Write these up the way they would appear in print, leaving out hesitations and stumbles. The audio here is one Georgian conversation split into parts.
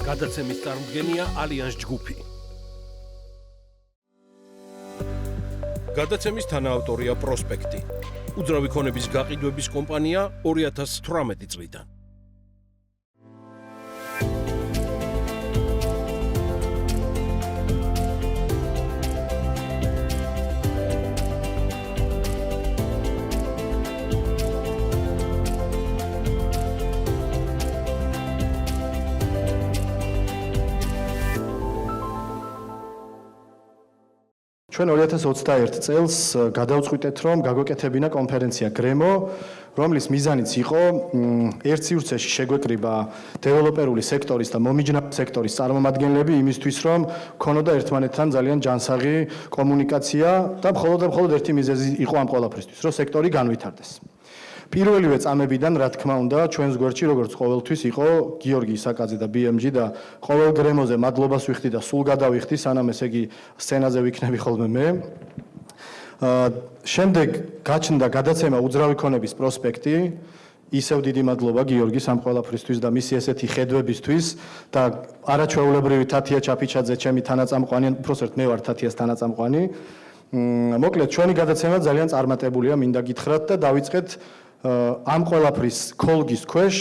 გადაცემის წარმომადგენელია ალიანს ჯგუფი. გადაცემის თანაავტორია პროსპექტი. უძრავი ქონების გაყიდვების კომპანია 2018 წლიდან. ჩვენ 2021 წელს გადავწყვიტეთ, რომ გაგვეკეთებინა კონფერენცია GREMO, რომლის მიზანიც იყო ერთ სივრცეში შეგვეკრიბა დეველოპერული სექტორის და მომიჯნავი სექტორის წარმომადგენლები იმისთვის, რომ ქონოდა ერთმანეთთან ძალიან ჯანსაღი კომუნიკაცია და მხოლოდ ერთი მიზეზი იყო ამ ყველაფრისთვის, რომ სექტორი განვითარდეს. პირველივე წამებიდან, რა თქმა უნდა, ჩვენს გვერდში როგორც ყოველთვის იყო გიორგი ისაკაძე და BMG და ყოველ GREMO-ზე მადლობას ვიხდი და სულ გადავიხდი, სანამ ესე იგი სცენაზე ვიქნები ხოლმე მე. შემდეგ გაჩნდა გადაცემა უძრავი ქონების პროსპექტი. ისევ დიდი მადლობა გიორგის ამ ყველაფრისთვის და მისი ესეთი ხედვებისთვის და არაჩვეულებრივი თათია ჩაფიჩაძე, ჩემი თანაწამყვანი, უბრალოდ მე ვარ თათიას თანაწამყვანი. მოკლედ, ჩვენი გადაცემა ძალიან წარმატებულია, მინდა გითხრათ და დავიწყეთ ამ ყველაფრის ქოლგის ქვეშ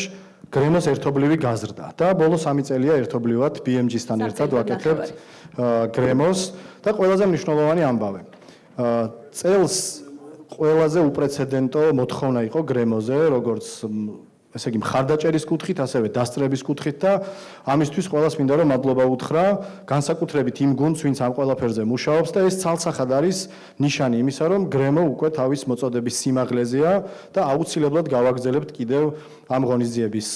GREMO-ს ერთობლივი გაზრდა და ბოლო 3 წელია ერთობლივად BMG-სთან ერთად ვაკეთებთ GREMO-ს და ყველაზე მნიშვნელოვანი ამბავი. წელს ყველაზე უპრეცედენტო მოთხოვნა იყო GREMO-ზე, როგორც ესე იგი მხარდაჭერის კუთხით, ასევე დასწრების კუთხით და ამისთვის ყველას მინდა რომ მადლობა უთხრა, განსაკუთრებით იმ გუნდს, ვინც ამ ყველაფერზე მუშაობს და ეს ცალსახად არის ნიშანი იმისა, რომ GREMO უკვე თავის მოწოდების სიმაღლეზეა და აუცილებლად გავაგრძელებთ კიდევ ამ ღონისძიების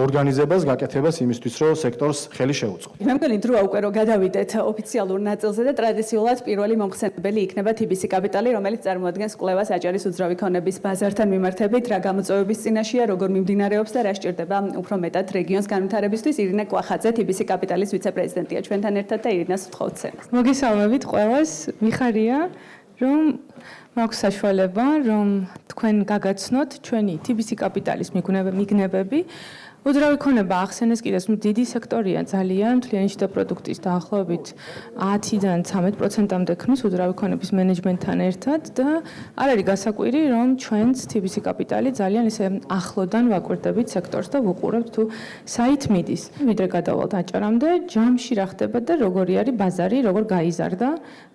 ორგანიზებას, გაკეთებას იმისთვის, რომ სექტორს ხელი შეუწყო. მემგონი დროა უკვე რომ გადავიდეთ ოფიციალურ ნაწილზე და ტრადიციულად პირველი მომხსენებელი იქნება TBC კაპიტალი, რომელიც წარმოადგენს კვლევას აჭარის უძრავი ქონების ბაზართან მიმართებით, რა გამოწვევების წინაშეა, როგორ მიმდინარეობს და რა სჭირდება უფრო მეტად რეგიონს განვითარებისთვის. ირინა კვახაძე, TBC კაპიტალის ვიცე-პრეზიდენტია ჩვენთან ერთად და ირინას ვთხოვთ სცენას. მოგესალმებით ყველას, მიხარია რომ მაქვს საშუალება რომ თქვენ გაგაცნოთ ჩვენი TBC კაპიტალის მიგნებები. უძრავი ქონება ახსენეს კიდეც დიდი სექტორია ძალიან მთლიანი შიდა პროდუქტის დაახლოებით 10-დან 13%-მდე ქმნის უძრავი ქონების მენეჯმენტთან ერთად და არ არის გასაკვირი რომ ჩვენც TBC კაპიტალი ძალიან ისე ახლოდან ვაკვირდებით სექტორს და ვუყურებთ თუ საით მიდის. ვიდრე გადავალთ აჭარამდე, ჯამში რა ხდება და როგორი არის ბაზარი, როგორ გაიზარდა.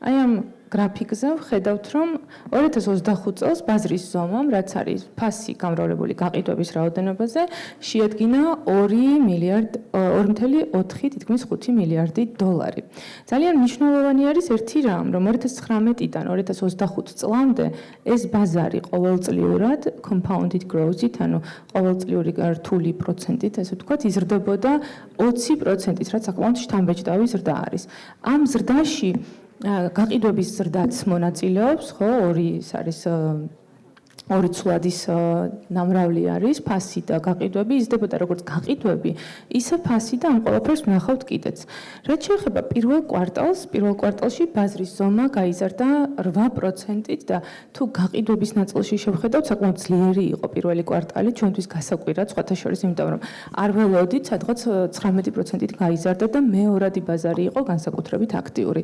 აი ამ გრაფიკზე ვხედავთ, რომ 2025 წელს ბაზრის ზომამ, რაც არის ფასი გამრავლებული გაყიდვების რაოდენობაზე, შეადგინა 2,4 თითქმის 5 მილიარდი დოლარი. ძალიან მნიშვნელოვანი არის ერთი რამ, რომ 2019-დან 2025 წლამდე ეს ბაზარი ყოველწლიურად compounded growth-ით, ანუ ყოველწლიური რთული პროცენტით, ესე ვთქვათ, იზრდებოდა 20%-ით, რაც საკმაოდ შთამბეჭდავი ზრდა არის. ამ ზრდაში გაყიდვების ზრდაც მონაწილეობს, ხო, ორი ცვლადის ნამრავლი არის, ფასი და გაყიდვები, იზრდებოდა როგორც გაყიდვები, ისე ფასი და ამ ყველაფერს ვნახავთ კიდეც. რაც შეეხება პირველ კვარტალში ბაზრის ზომა გაიზარდა 8%-ით და თუ გაყიდვების ნაწილში შევხედავთ, საკმაოდ ძლიერი იყო პირველი კვარტალი, ჩვენთვის გასაკვირად, სხვათა შორის, იმიტომ რომ არ ველოდით, სადღაც 19%-ით გაიზარდა და მეორადი ბაზარი იყო განსაკუთრებით აქტიური.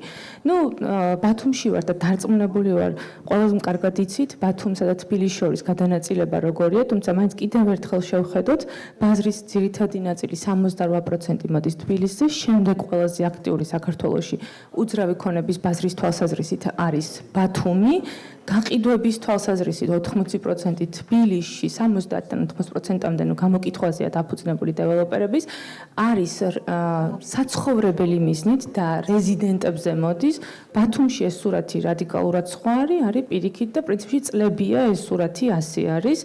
ბათუმში ვარ და დარწმუნებული ვარ, ყველას კარგად იცით, ბათუმსა და თბილისში შორის გადანაწილება როგორია, თუმცა მაინც კიდევ ერთხელ შევხედოთ, ბაზრის ძირითადი ნაწილი 68% მოდის თბილისზე, შემდეგ ყველაზე აქტიური საქართველოში უძრავი ქონების ბაზრის თვალსაზრისით არის ბათუმი, გაყიდვების თვალსაზრისით 80% თბილისში, 70-დან 80%-მდე გამოკითხვაზეა დაფუძნებული დეველოპერების, არის საცხოვრებელი მიზნით და რეზიდენტებზე მოდის. ბათუმში ეს სურათი რადიკალურად სხვა არის პირიქით და პრინციპში წლებია ეს სურათი ასე არის.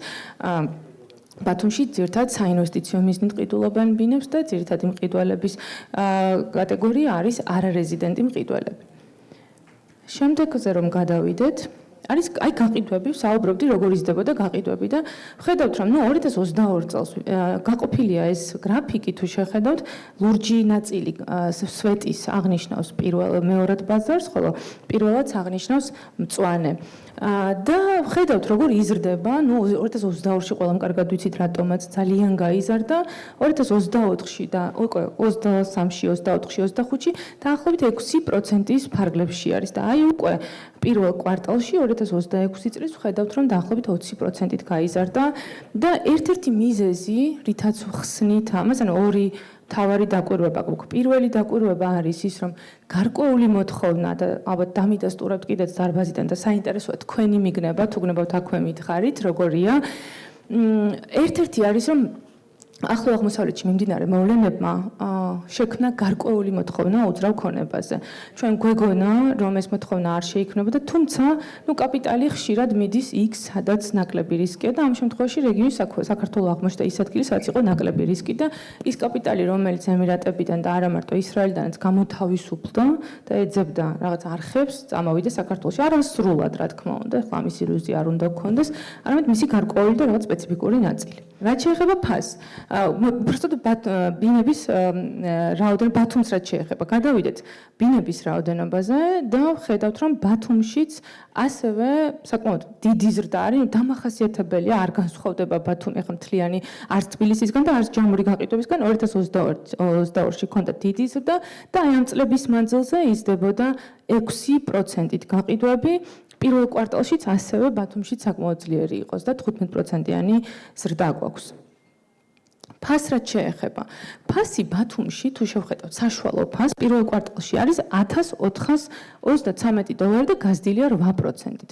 ბათუმში ძირითადად საინვესტიციო მიზნით ყიდულობენ ბინებს და ძირითადი მყიდველების კატეგორია არის არარეზიდენტი მყიდველები. შემდეგზე რომ გადავიდეთ, არის აი გაყიდვები, საუბრობდი როგორ იზრდებოდა გაყიდვები და ხედავთ რომ 2022 წელს გაყოფილია ეს გრაფიკი თუ შეხედავთ ლურჯი ნაწილი სვეტის აღნიშნავს მეორად ბაზარს, ხოლო პირველად აღნიშნავს მწვანე. და ხედავთ როგორ იზრდება, 2022-ში ყველამ კარგად ვიცით რატომაც ძალიან გაიზარდა, 2024-ში და უკვე 23-ში, 24-ში, 25-ში დაახლოებით 6%-ის ფარგლებში არის და აი უკვე პირველ კვარტალში 2026 წლის ხედავთ რომ დაახლოებით 20%-ით გაიზარდა და ერთ-ერთი მიზეზი, რითაც ხსნით ამას, ანუ ორი თავარი დაკვირვება გვაქვს. პირველი დაკვირვება არის ის, რომ გარკვეული მოთხოვნა და ალბათ დამიდასტურებთ კიდეც დარბაზიდან და საინტერესოა თქვენი მიგნება, თუ გნებავთ აქვე მითხარით, როგორია. ერთ-ერთი არის, რომ ახლო აღმოსავლეთში მიმდინარე მოვლენებმა შექმნა გარკვეული მოთხოვნა უძრავ ქონებაზე. ჩვენ გვეგონა, რომ ეს მოთხოვნა არ შეიქმნებოდა, თუმცა, კაპიტალი ხშირად მიდის იქ, სადაც ნაკლები რისკია და ამ შემთხვევაში რეგიონის საქართველოს აღმოჩნდა ის ადგილი, სადაც იყო ნაკლები რისკი და ის კაპიტალი, რომელიც ემირატებიდან და არა მარტო ისრაელიდანაც გამოთავისუფლდა და ეძებდა რაღაც არხებს, წამოვიდა საქართველოში. არასრულად, რა თქმა უნდა, ახლა ამის ილუზია არ უნდა გქონდეს, არამედ მისი გარკვეული და რაღაც სპეციფიკური ნაწილი. რაც შეეხება ფასს, უბრალოდ ბინების რაოდენობა ბათუმს რაც შეეხება, გადავიდეთ ბინების რაოდენობაზე და ხედავთ, რომ ბათუმშიც ასევე საკმაოდ დიდი ზრდა არის, დამახასიათებელია, არ განსხვავდება ბათუმი ახლა მთლიანი არც თბილისისგან და არც ჯამური გაყიდვებისგან 2022-ში ჰქონდა დიდი ზრდა და აი ამ წლების მანძილზე იზრდებოდა 6%-ით გაყიდვები. პირველ კვარტალშიც ასევე ბათუმშიც საკმაოდ ძლიერი იყოს და 15%-იანი ზრდა გვაქვს. ფასს რაც შეეხება. ფასი ბათუმში თუ შევხედავთ საშუალო ფასს პირველ კვარტალში არის $1033 და გაზრდილია 8%-ით.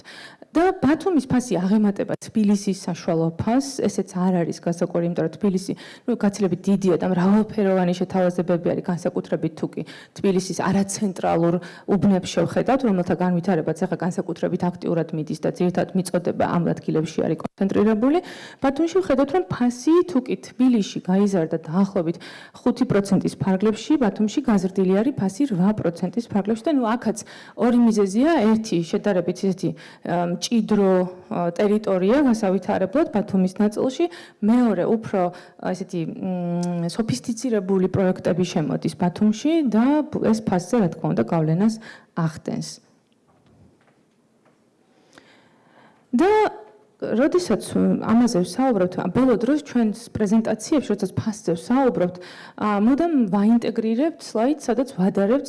და ბათუმის ფასი აღემატება თბილისის საშუალო ფასს, ესეც არ არის გასაკვირი, იმიტომ რომ თბილისი, გაცილებით დიდია და მრავალფეროვანი შეთავაზებები არის, განსაკუთრებით თუ კი თბილისის არაცენტრალურ უბნებს შევხედავთ, რომელთა განვითარებაც ახლა განსაკუთრებით აქტიურად მიდის და ძირითადად მიწოდება ამ ადგილებში არის კონცენტრირებული. ბათუმში ვხედავთ, რომ ფასი თუ კი თბილისში გაიზარდა დაახლოებით 5%-ის ფარგლებში, ბათუმში გაზრდილი არის ფასი 8%-ის ფარგლებში და აქაც ორი მიზეზია, ერთი შედარებით ისეთი მჭიდრო ტერიტორია გასავითარებლად ბათუმის ნაწილში, მეორე უფრო ესეთი სოფისტიცირებული პროექტები შემოდის ბათუმში და ეს ფასზე რა თქმა უნდა გავლენას ახდენს. და როდესაც ამაზე ვსაუბრობთ, ბოლო დროს ჩვენს პრეზენტაციებში, როდესაც ფასზე ვსაუბრობთ, მუდამ ვაინტეგრირებთ სლაიდს, სადაც ვადარებთ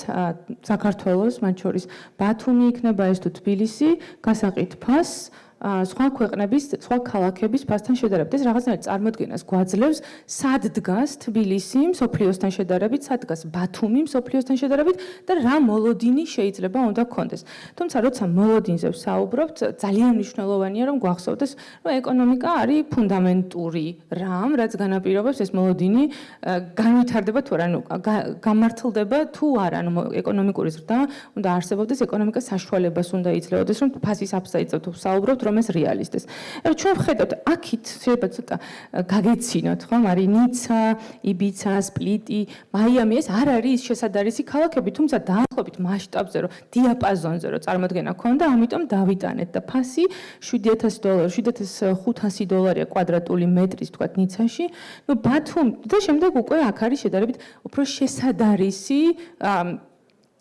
საქართველოს, მათ შორის ბათუმი იქნება ეს თუ თბილისი, გასაყიდ ფასს, სხვა ქვეყნების, სხვა ქალაქების ფასთან შედარებით. ეს რაღაცნაირად წარმოდგენას გვაძლევს, სად დგას თბილისი მსოფლიოსთან შედარებით, სად დგას ბათუმი მსოფლიოსთან შედარებით და რა მოლოდინი შეიძლება უნდა გქონდეს. თუმცა, როცა მოლოდინზე ვსაუბრობთ, ძალიან მნიშვნელოვანია, რომ გვახსოვდეს, რომ ეკონომიკა არის ფუნდამენტური რამ, რაც განაპირობებს ეს მოლოდინი განვითარდება თუ არა, გამართლდება თუ არა, ეკონომიკური ზრდა უნდა არსებობდეს, ეკონომიკას საშუალებას უნდა იძლეოდეს, რომ ფასის აფსაიდზე თუ ვსაუბრობთ, რომ ეს რეალისტეს. ჩვენ ვხედავთ, აქით შეიძლება ცოტა გაგეცინოთ, ხომ? არის ნიცა, იბიცა, სპლიტი, მაიამი, ეს არ არის შესადარისი ქალაქები, თუმცა დაახლოებით მასშტაბზე, რომ დიაპაზონზე რომ წარმოდგენა ქონდა, ამიტომ დავიტანეთ და ფასი $7,000, $7,500 კვადრატული მეტრის თქვათ ნიცაში. ბათუმ და შემდეგ უკვე აქ არის შედარებით უფრო შესადარისი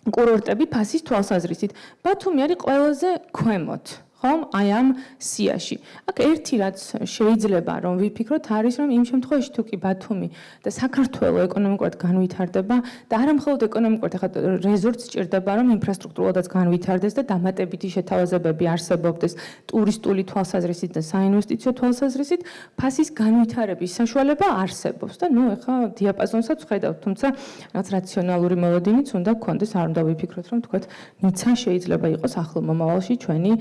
კურორტები ფასის თვალსაზრისით. ბათუმი არის ყველაზე ქვემოთ. ხომ? აი ამ სიაში. აქ ერთი რაც შეიძლება რომ ვიფიქროთ არის რომ იმ შემთხვევაში თუ კი ბათუმი და საქართველოს ეკონომიკურად განვითარდება და არა მხოლოდ ეკონომიკურად, ახლა რეზორტს სჭირდება რომ ინფრასტრუქტურადაც განვითარდეს და დამატებითი შეთავაზებები არსებობდეს ტურისტული თვალსაზრისით და საინვესტიციო თვალსაზრისით, ფასის განვითარების საშუალება არსებობს და ახლა დიაპაზონსაც ვხედავთ, თუმცა რაღაც რაციონალური მოლოდინიც უნდა გქონდეს, არ უნდა ვიფიქროთ რომ თქვათ ნიცა შეიძლება იყოს ახლო მომავალში ჩვენი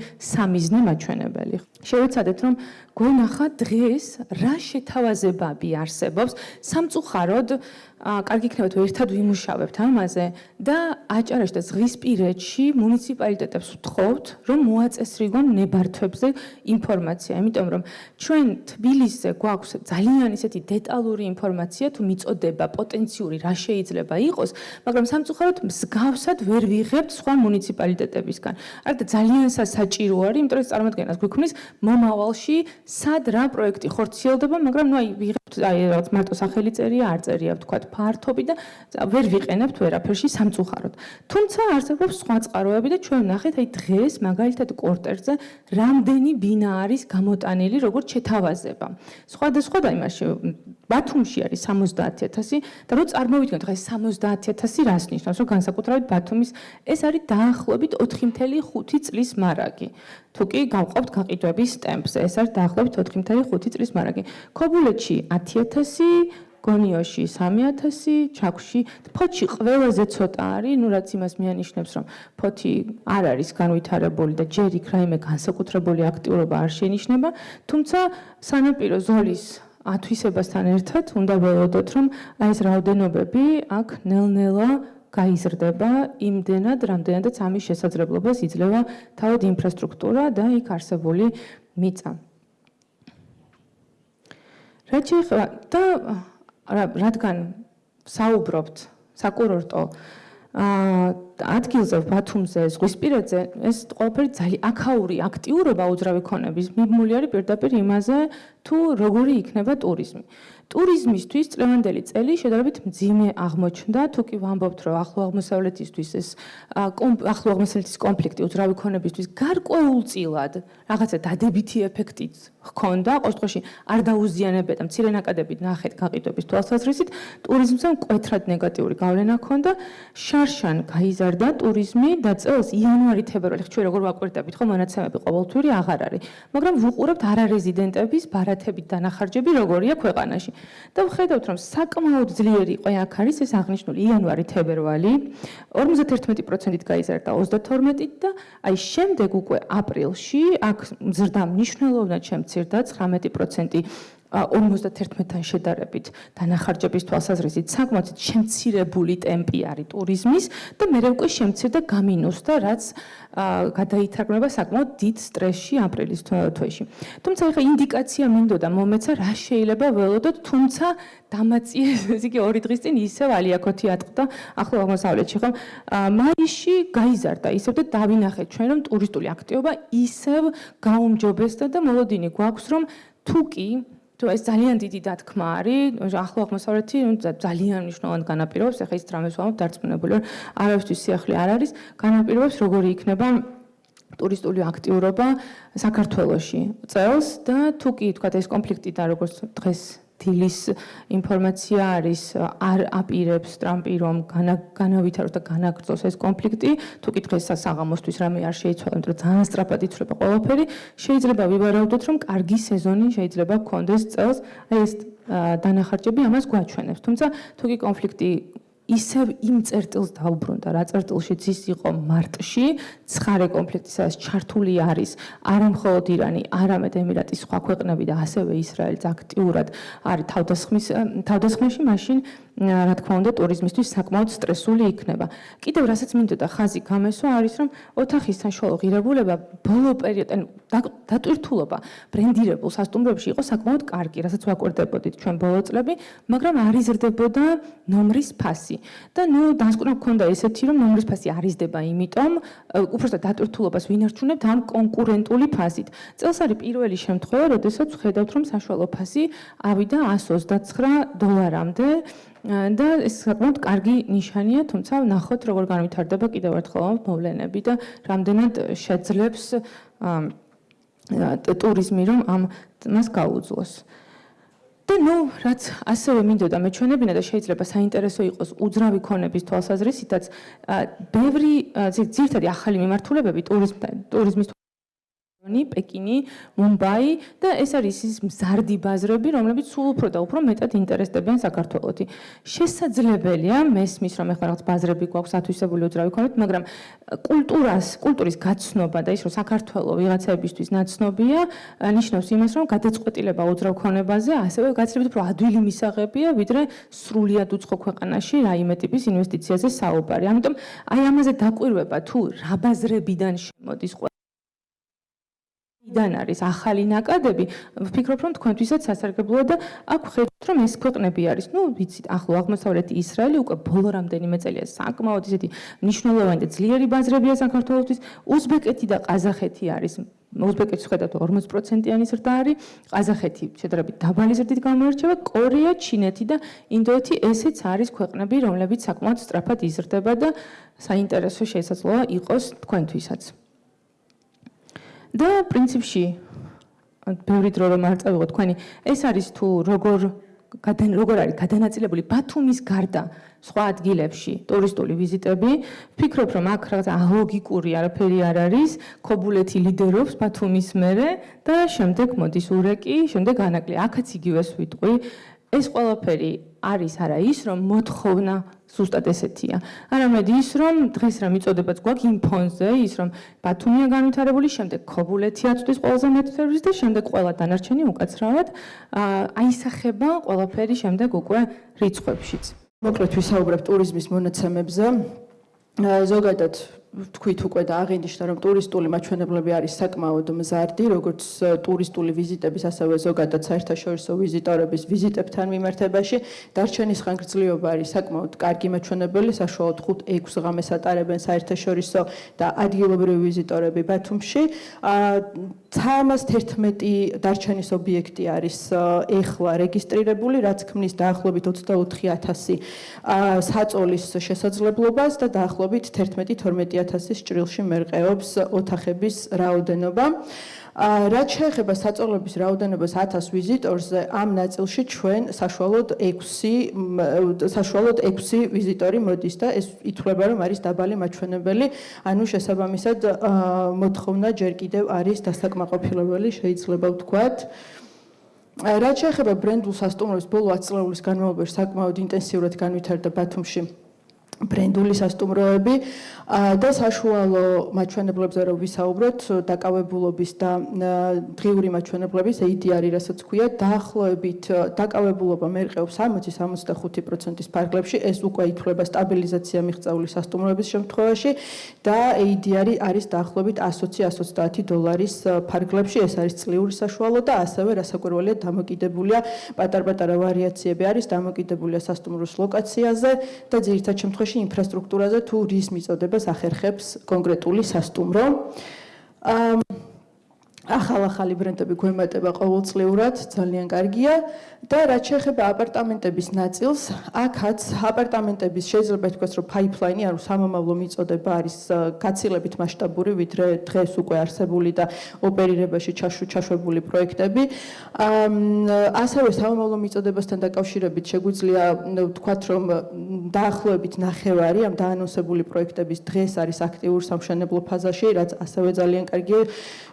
მიზნე მაჩვენებელი. შევეცადეთ რომ გვენახა დღეს რა შეთავაზებები არსებობს სამწუხაროდ კარგი იქნება თუ ერთად ვიმუშავებთ ამაზე და აჭარაში და ზღვისპირეთში მუნიციპალიტეტებს ვთხოვთ რომ მოაწესრიგონ ნებართვებზე ინფორმაცია, იმიტომ რომ ჩვენ თბილისზე გვაქვს ძალიან ისეთი დეტალური ინფორმაცია თუ მიწოდება პოტენციური რა შეიძლება იყოს, მაგრამ სამწუხაროდ მსგავსად ვერ ვიღებთ სხვა მუნიციპალიტეტებისგან. არდა ძალიან საჭირო არის, იმიტომ რომ წარმოადგენს გვიქმნის მომავალში სად რა პროექტი ხორციელდება, მაგრამ ვიღებთ რაღაც მარტო სახელი წერია, არ წერია ვთქვათ ფართობი და ვერ ვიყენებთ ვერაფერში სამწუხაროდ. თუმცა არსებობს სხვა წყაროები და ჩვენ ნახეთ, აი დღეს მაგალითად კორტერზე რამდენი ბინა არის გამოტანილი როგორც შეთავაზება. სხვადასხვა და იმაში ბათუმში არის 70,000 და რო წარმოვიდგინოთ ხა 70,000 რას ნიშნავს, რომ განსაკუთრებით ბათუმის ეს არის დაახლოებით 4.5 წლის მარაგი. თუ კი გავყავთ გაყიდვების ტემპზე, ეს არის დაახლოებით 4.5 წლის მარაგი. ქობულეთში 10,000, გონიოში 3,000, ჩაქვში, ფოთში ყველაზე ცოტა არის, ну რაც იმას მიანიშნებს, რომ ფოთი არ არის განვითარებული და ჯერ იქ რაიმე განსაკუთრებული აქტიურობა არ შეინიშნება, თუმცა სანაპირო ზოლის ათვისებასთან ერთად უნდა ველოდოთ, რომ აი ეს რაოდენობები აქ ნელ-ნელა გაიზრდება იმდენად, რამდენადაც ამის შესაძლებლობას იძლევა თავად ინფრასტრუქტურა და იქ არსებული მიწა. რაც შეეხება და რადგან საუბრობთ საკურორტო ადგილზე ბათუმზე, ზღვისპირეთზე, ეს ყველაფერი ძალიან აქაური აქტიურობა უძრავი ქონების მიბმული არის პირდაპირ იმაზე, თუ როგორი იქნება ტურიზმი. ტურიზმისთვის წლევანდელი წელი შედარებით მძიმე აღმოჩნდა, თუ კი ვამბობთ, რომ ახლო აღმოსავლეთისთვის ეს ახლო აღმოსავლეთის კონფლიქტი უძრავი ქონებისთვის გარკვეულწილად რაღაცა დადებითი ეფექტიც ჰქონდა, ყოველ შემთხვევაში არ დაუზიანებდა მცირე ნაკადებით ნახეთ გაყიდვების თვალსაზრისით, ტურიზმზე მკვეთრად ნეგატიური გავლენა ჰქონდა, შარშან გაიზარდა ტურიზმი და წელს იანვარი-თებერვალი, ჩვენ როგორ ვაკვირდებით, ხო მონაცემები ყოველთვიური აღარ არის, მაგრამ ვუყურებთ არარეზიდენტების ბარათებით დანახარჯები როგორია ქვეყანაში. და ვხედავთ, რომ საკმაოდ ძლიერი იყო აქ არის ეს აღნიშნული იანვარი-თებერვალი, 51%-ით გაიზარდა 32-ით და აი შემდეგ უკვე აპრილში აქ მზრდა მნიშვნელოვნად შემცირდა 19% 51-თან შედარებით დანახარჯების თვალსაზრისით საკმაოდ შემცირებული ტემპი არის ტურიზმის და მე უკვე შემცირდა გამინუსდა, რაც გადაითარგმნება საკმაოდ დიდ სტრესში აპრილის თვეში. თუმცა ეხლა ინდიკაცია მინდოდა მომეცა რა შეიძლება ველოდოთ, თუმცა დამაციეს ესე იგი 2 დღის წინ ისევ ალიაქოთი ატყდა ახლო აღმოსავლეთში, ხო? მაისში გაიზარდა ისევ და დავინახეთ ჩვენ, რომ ტურისტული აქტივობა ისევ გაუმჯობესდა და მოლოდინი გვაქვს, რომ თუ კი თუ ეს ძალიან დიდი დათქმა არის, ახლო აღმოსავლეთი ძალიან მნიშვნელოვან განაპირობებს, ეხლა ის რამეს ვამბობ, დარწმუნებული ვარ, არავისთვის სიახლე არ არის, განაპირობებს როგორი იქნება ტურისტული აქტიურობა საქართველოში წელს და თუ კი თქვა ეს კონფლიქტი და როგორც დღეს დილის ინფორმაცია არის არ აპირებს ტრამპი რომ განავითაროს და განაგრძოს ეს კონფლიქტი, თუ კი დღეს საღამოსთვის რამე არ შეიცვალა, იმიტომ რომ ძალიან სწრაფად იცვლება ყველაფერი, შეიძლება ვივარაუდოთ, რომ კარგი სეზონი შეიძლება გქონდეს წელს, აი ეს დანახარჯები ამას გვაჩვენებს. თუმცა თუ კი კონფლიქტი ისევ იმ წერტილს დაუბრუნდა, რა წერტილშიც ის იყო მარტში, ცხარე კონფლიქტი, სადაც ჩართული არის არა მხოლოდ ირანი, არამედ ემირატის სხვა ქვეყნები და ასევე ისრაელიც აქტიურად არის თავდასხმაში, მაშინ რა თქმა უნდა ტურიზმისთვის საკმაოდ სტრესული იქნება. კიდევ რასაც მინდოდა ხაზი გამესვა არის, რომ ოთახის საშუალო ღირებულება ბოლო პერიოდში, ანუ დატვირთულობა ბრენდირებულ სასტუმროებში იყო საკმაოდ კარგი, რასაც ვაკვირდებოდით ჩვენ ბოლო წლები, მაგრამ არ იზრდებოდა ნომრის ფასი. და ნუ დასკვნა გქონდა ესეთი, რომ ნომრის ფასი არ იზრდება, იმიტომ უпростоად დატვირთულობას ვინარჩუნებთ ამ კონკურენტული ფასით. წელს არის პირველი შემთხვევა, როდესაც ვხედავთ, რომ საშუალო ფასი ავიდა $129-მდე. და ეს საკმაოდ კარგი ნიშანია, თუმცა ნახოთ როგორ განვითარდება კიდევ ერთხელ მოვლენები და რამდენად შეძლებს ტურიზმი რომ ამას გაუძლოს. და ნუ რაც ასევე მინდოდა მეჩვენებინა და შეიძლება საინტერესო იყოს უძრავი ქონების თვალსაზრისითაც, ბევრი ძირითადი ახალი მიმართულებები ტურიზმის პეკინი, მუმბაი და ეს არის ის მზარდი ბაზრები, რომლებიც სულ უფრო და უფრო მეტად ინტერესდებიან საქართველოთი. შესაძლებელია, მესმის რომ ეხლა რაღაც ბაზრები გვაქვს ათვისებული უძრავი ქონებით, მაგრამ კულტურის გაცნობა და ის რომ საქართველო ვიღაცებისთვის ნაცნობია, ნიშნავს იმას, რომ გადაწყვეტილება უძრავ ქონებაზე ასევე გაცილებით უფრო ადვილი მისაღებია, ვიდრე სრულიად უცხო ქვეყანაში რაიმე ტიპის ინვესტიციაზე საუბარი. ამიტომ აი ამაზე დაკვირვება თუ რა ბაზრებიდან შემოდის დან არის ახალი ნაკადები, ვფიქრობ რომ თქვენთვისაც სასარგებლოა და აქ ხედავთ რომ ეს ქვეყნები არის, ვიცით, ახლო აღმოსავლეთი ისრაელი უკვე ბოლო რამდენიმე წელია საკმაოდ ისეთი მნიშვნელოვანი და ძლიერი ბაზრებია საქართველოსთვის, უზბეკეთი და ყაზახეთი არის. უზბეკეთს ხედავთ 40%-იანი ზრდა არის, ყაზახეთი შედარებით დაბალი ზრდით გამოირჩევა, კორეა, ჩინეთი და ინდოეთი ესეც არის ქვეყნები, რომლებიც საკმაოდ სწრაფად იზრდება და საინტერესო შესაძლოა იყოს თქვენთვისაც. და პრინციპში ბევრი დრო რომ არ წავიღოთ თქვენი ეს არის თუ როგორ არის გადანაწილებული ბათუმის გარდა სხვა ადგილებში ტურისტული ვიზიტები ვფიქრობ რომ აქ რაღაცა ალოგიკური არაფერი არ არის ქობულეთი ლიდერობს ბათუმის მერე და შემდეგ მოდის ურეკი შემდეგ ანაკლი აქაც იგივეს ვიტყვი ეს ყველაფერი არის არა ის რომ მოთხოვნა ზუსტად ესეთია. არამედ ის რომ დღეს რა მიწოდებაც გვაქვს იმ ფონზე, ის რომ ბათუმია განვითარებული, შემდეგ ქობულეთი აწვდის ყველაზე მეტ სერვისს და შემდეგ ყველა დანარჩენი უკაცრავად აისახება ყველაფერი შემდეგ უკვე რიცხვებშიც. მოკლედ ვისაუბრებთ ტურიზმის მონაცემებზე. ზოგადად თქვით უკვე და აღინიშნა რომ ტურისტული მაჩვენებლები არის საკმაოდ მზარდი, როგორც ტურისტული ვიზიტების, ასევე ზოგადად საერთაშორისო ვიზიტორების ვიზიტებთან მიმართებაში. დარჩენის ხანგრძლივობა არის საკმაოდ კარგი მაჩვენებელი, საშუალოდ 5-6 ღამეს ატარებენ საერთაშორისო და ადგილობრივი ვიზიტორები ბათუმში. 311 დარჩენის ობიექტი არის ეხლა რეგისტრირებული, რაც ქმნის დაახლოებით 24,000 საწოლის შესაძლებლობას და დაახლოებით 11-12,000 ჭრილში მერყეობს ოთახების რაოდენობა. რაც შეეხება საწოლების რაოდენობას 1000 ვიზიტორზე, ამ ნაწილში ჩვენ საშუალოდ 6 ვიზიტორი მოდის და ეს ითვლება რომ არის დაბალი მაჩვენებელი, ანუ შესაბამისად მოთხოვნა ჯერ კიდევ არის დასაკმაყოფილებელი, შეიძლება ვთქვათ. რაც შეეხება ბრენდულ სასტუმროებს, ბოლო 10 წლების განმავლობაში საკმაოდ ინტენსიურად განვითარდა ბათუმში ბრენდული სასტუმროები და საშუალო მაჩვენებლებზე რომ ვისაუბროთ, დაკავებულობის და დღიური მაჩვენებლების ADR, რასაც ქვია, დაახლოებით დაკავებულობა მერყეობს 60-65%-ის ფარგლებში, ეს უკვე ითვლება სტაბილიზაცია მიღწეული სასტუმროების შემთხვევაში და ADR არის დაახლოებით $120-130 ფარგლებში, ეს არის წლიური საშუალო და ასევე რასაკვირველია დამოკიდებულია პატარ-პატარა ვარიაციები არის დამოკიდებულია სასტუმროს ლოკაციაზე და ძირითად შემთხვევაში ინფრასტრუქტურაზე თუ რის მიწოდებას ახერხებს კონკრეტული სასტუმრო. ახალ-ახალი ბრენდები გვემატება ყოველწლიურად, ძალიან კარგია და რაც შეეხება აპარტამენტების ნაწილს, აქაც აპარტამენტების შეიძლება ითქვას, რომ pipeline-ი, ანუ სამომავლო მიწოდება არის გაცილებით მასშტაბური, ვიდრე დღეს უკვე არსებული და ოპერირებაში ჩაშვებული პროექტები. ასევე სამომავლო მიწოდებასთან დაკავშირებით შეგვიძლია ვთქვათ, რომ დაახლოებით ნახევარი ამ დაანონსებული პროექტების დღეს არის აქტიურ სამშენებლო ფაზაში, რაც ასევე ძალიან კარგია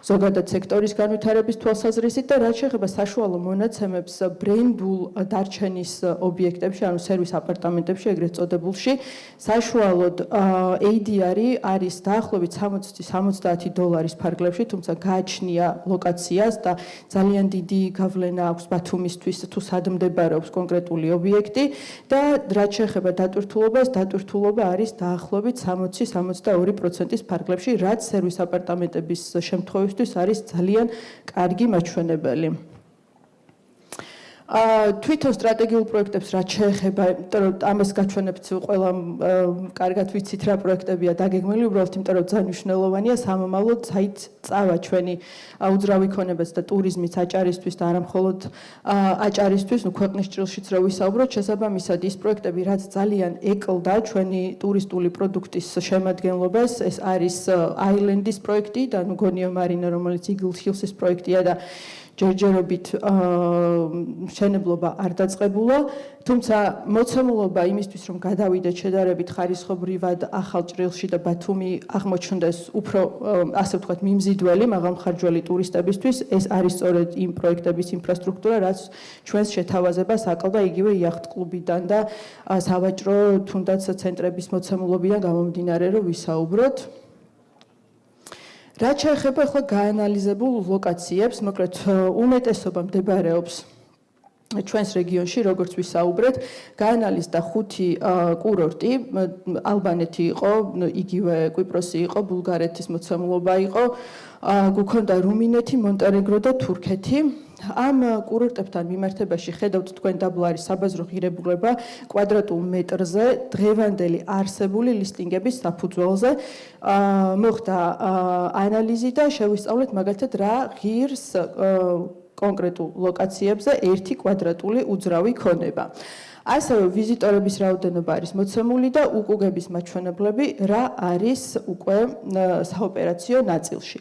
ზოგადად სექტორის განვითარების თვალსაზრისით და რაც შეეხება საშუალო მონაცემებს ბრენდულ დარჩენის ობიექტებში, ანუ სერვის აპარტამენტებში, ეგრეთ წოდებულში, საშუალოდ ADR არის დაახლოებით $60-70 ფარგლებში, თუმცა გააჩნია ლოკაციას და ძალიან დიდი გავლენა აქვს ბათუმისთვის, თუ სად მდებარეობს კონკრეტული ობიექტი და რაც შეეხება დატვირთულობას, დატვირთულობა არის დაახლოებით 60-62%-ის ფარგლებში, რაც სერვის აპარტამენტების შემთხვევისთვის არის ძალიან კარგი მაჩვენებელი. თვითონ სტრატეგიულ პროექტებს რაც შეეხება, იმიტომ რომ ამას გაჩვენებთ ყველა კარგად ვიცით რა პროექტებია დაგეგმილი, უბრალოდ იმიტომ რომ ძალიან მნიშვნელოვანია სამომავლოდ საით წავა ჩვენი უძრავი ქონებაც და ტურიზმის აჭარისთვის და არა მხოლოდ აჭარისთვის, ქვეყნის ჭრილშიც რა ვისაუბროთ, შესაბამისად ის პროექტები რაც ძალიან ეკლდა ჩვენი ტურისტული პროდუქტის შემადგენლობას, ეს არის აილენდის პროექტი და გონიო მარინა, რომელიც Eagle Hills-ის პროექტია და ჯერჯერობით მშენებლობა არ დაწყებულა, თუმცა მოცემულობა იმისთვის, რომ გადავიდეთ შედარებით ხარისხობრივად ახალ ჭრილში და ბათუმი აღმოჩნდეს უფრო, ასე ვთქვათ, მიმზიდველი, მაღალმხარჯველი ტურისტებისთვის, ეს არის სწორედ იმ პროექტების ინფრასტრუქტურა, რაც ჩვენს შეთავაზებას აკლდა იგივე იახტ-კლუბიდან და სავაჭრო თუნდაც ცენტრების მოცემულობიდან გამომდინარე, რომ ვისაუბროთ. რაც შეეხება ახლა გაანალიზებულ ლოკაციებს, მოკლედ უმეტესობა მდებარეობს ჩვენს რეგიონში, როგორც ვისაუბრეთ, გაანალიზდა 5 კურორტი, ალბანეთი იყო, იგივე კვიპროსი იყო, ბულგარეთის მოცემულობა იყო, გვქონდა რუმინეთი, მონტენეგრო და თურქეთი. ამ კურორტებთან მიმართებაში ხედავთ თქვენ დაბლა არის საბაზრო ღირებულება კვადრატულ მეტრზე დღევანდელი არსებული ლისტინგების საფუძველზე. მოხდა ანალიზი და შევისწავლეთ მაგალითად რა ღირს კონკრეტულ ლოკაციებზე 1 კვადრატული უძრავი ქონება. ასევე ვიზიტორების რაოდენობა არის მოცემული და უკუგების მაჩვენებლები რა არის უკვე საოპერაციო ნაწილში.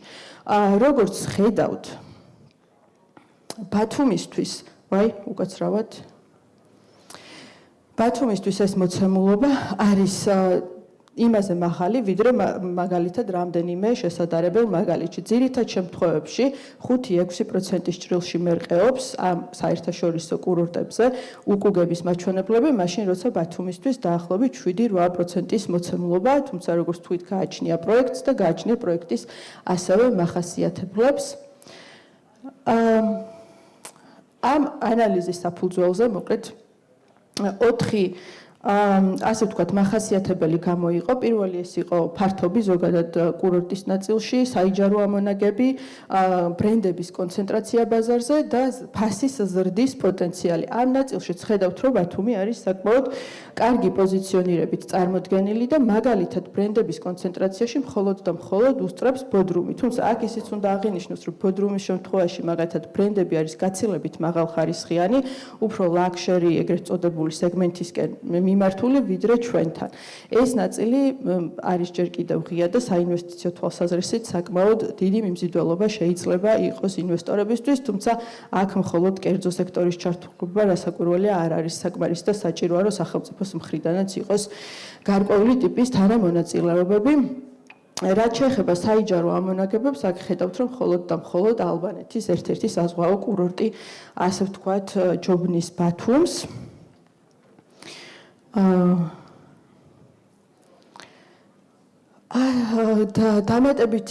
როგორც ხედავთ ბათუმისთვის, უკაცრავად. ბათუმისთვის ეს მოცემულობა არის იმაზე მაღალი, ვიდრე მაგალითად რამდენიმე შესაძლებელ მაგალითში. ძირითად შემთხვევებში 5-6% ჭრილში მერყეობს ამ საერთაშორისო კურორტებზე უკუგების მაჩვენებლები, მაშინ როცა ბათუმისთვის დაახლოებით 7-8%-ის მოცემულობა, თუმცა როგორც თქვით, გააჩნია პროექტს და გააჩნია პროექტის ასევე მახასიათებლებს. ამ ანალიზის საფუძველზე მოკლედ 4 ასე ვთქვათ, მახასიათებელი გამოიყო. პირველი ეს იყო ფართობი ზოგადად კურორტის ნაწილში, საიჯარო ამონაგები, ბრენდების კონცენტრაცია ბაზარზე და ფასის ზრდის პოტენციალი. ამ ნაწილშიც ხედავთ, რომ ბათუმი არის საკმაოდ კარგი პოზიციონირებით წარმოდგენილი და მაგალითად ბრენდების კონცენტრაციაში მხოლოდ და მხოლოდ უსწრებს ბოდრუმი. თუმცა აქ ისიც უნდა აღინიშნოს, რომ ბოდრუმის შემთხვევაში მაგალითად ბრენდები არის გაცილებით მაღალხარისხიანი, უფრო ლაქშერი ეგრეთ წოდებული სეგმენტისკენ მიმართული ვიდრე ჩვენთან. ეს ნაწილი არის ჯერ კიდევ ღია და საინვესტიციო თვალსაზრისით საკმაოდ დიდი მიმზიდველობა შეიძლება იყოს ინვესტორებისთვის, თუმცა აქ მხოლოდ კერძო სექტორის ჩართულობა რასაკვირველია არ არის საკმარის და საჭიროა რომ სახელმწიფოს მხრიდანაც იყოს გარკვეული ტიპის თანამონაწილეობები. რაც შეეხება საიჯარო ამონაგებებს, აქ ხედავთ, რომ მხოლოდ და მხოლოდ ალბანეთის ერთ-ერთი საზღვაო კურორტი, ასე ვთქვათ, ჯობნის ბათუმს. დამატებით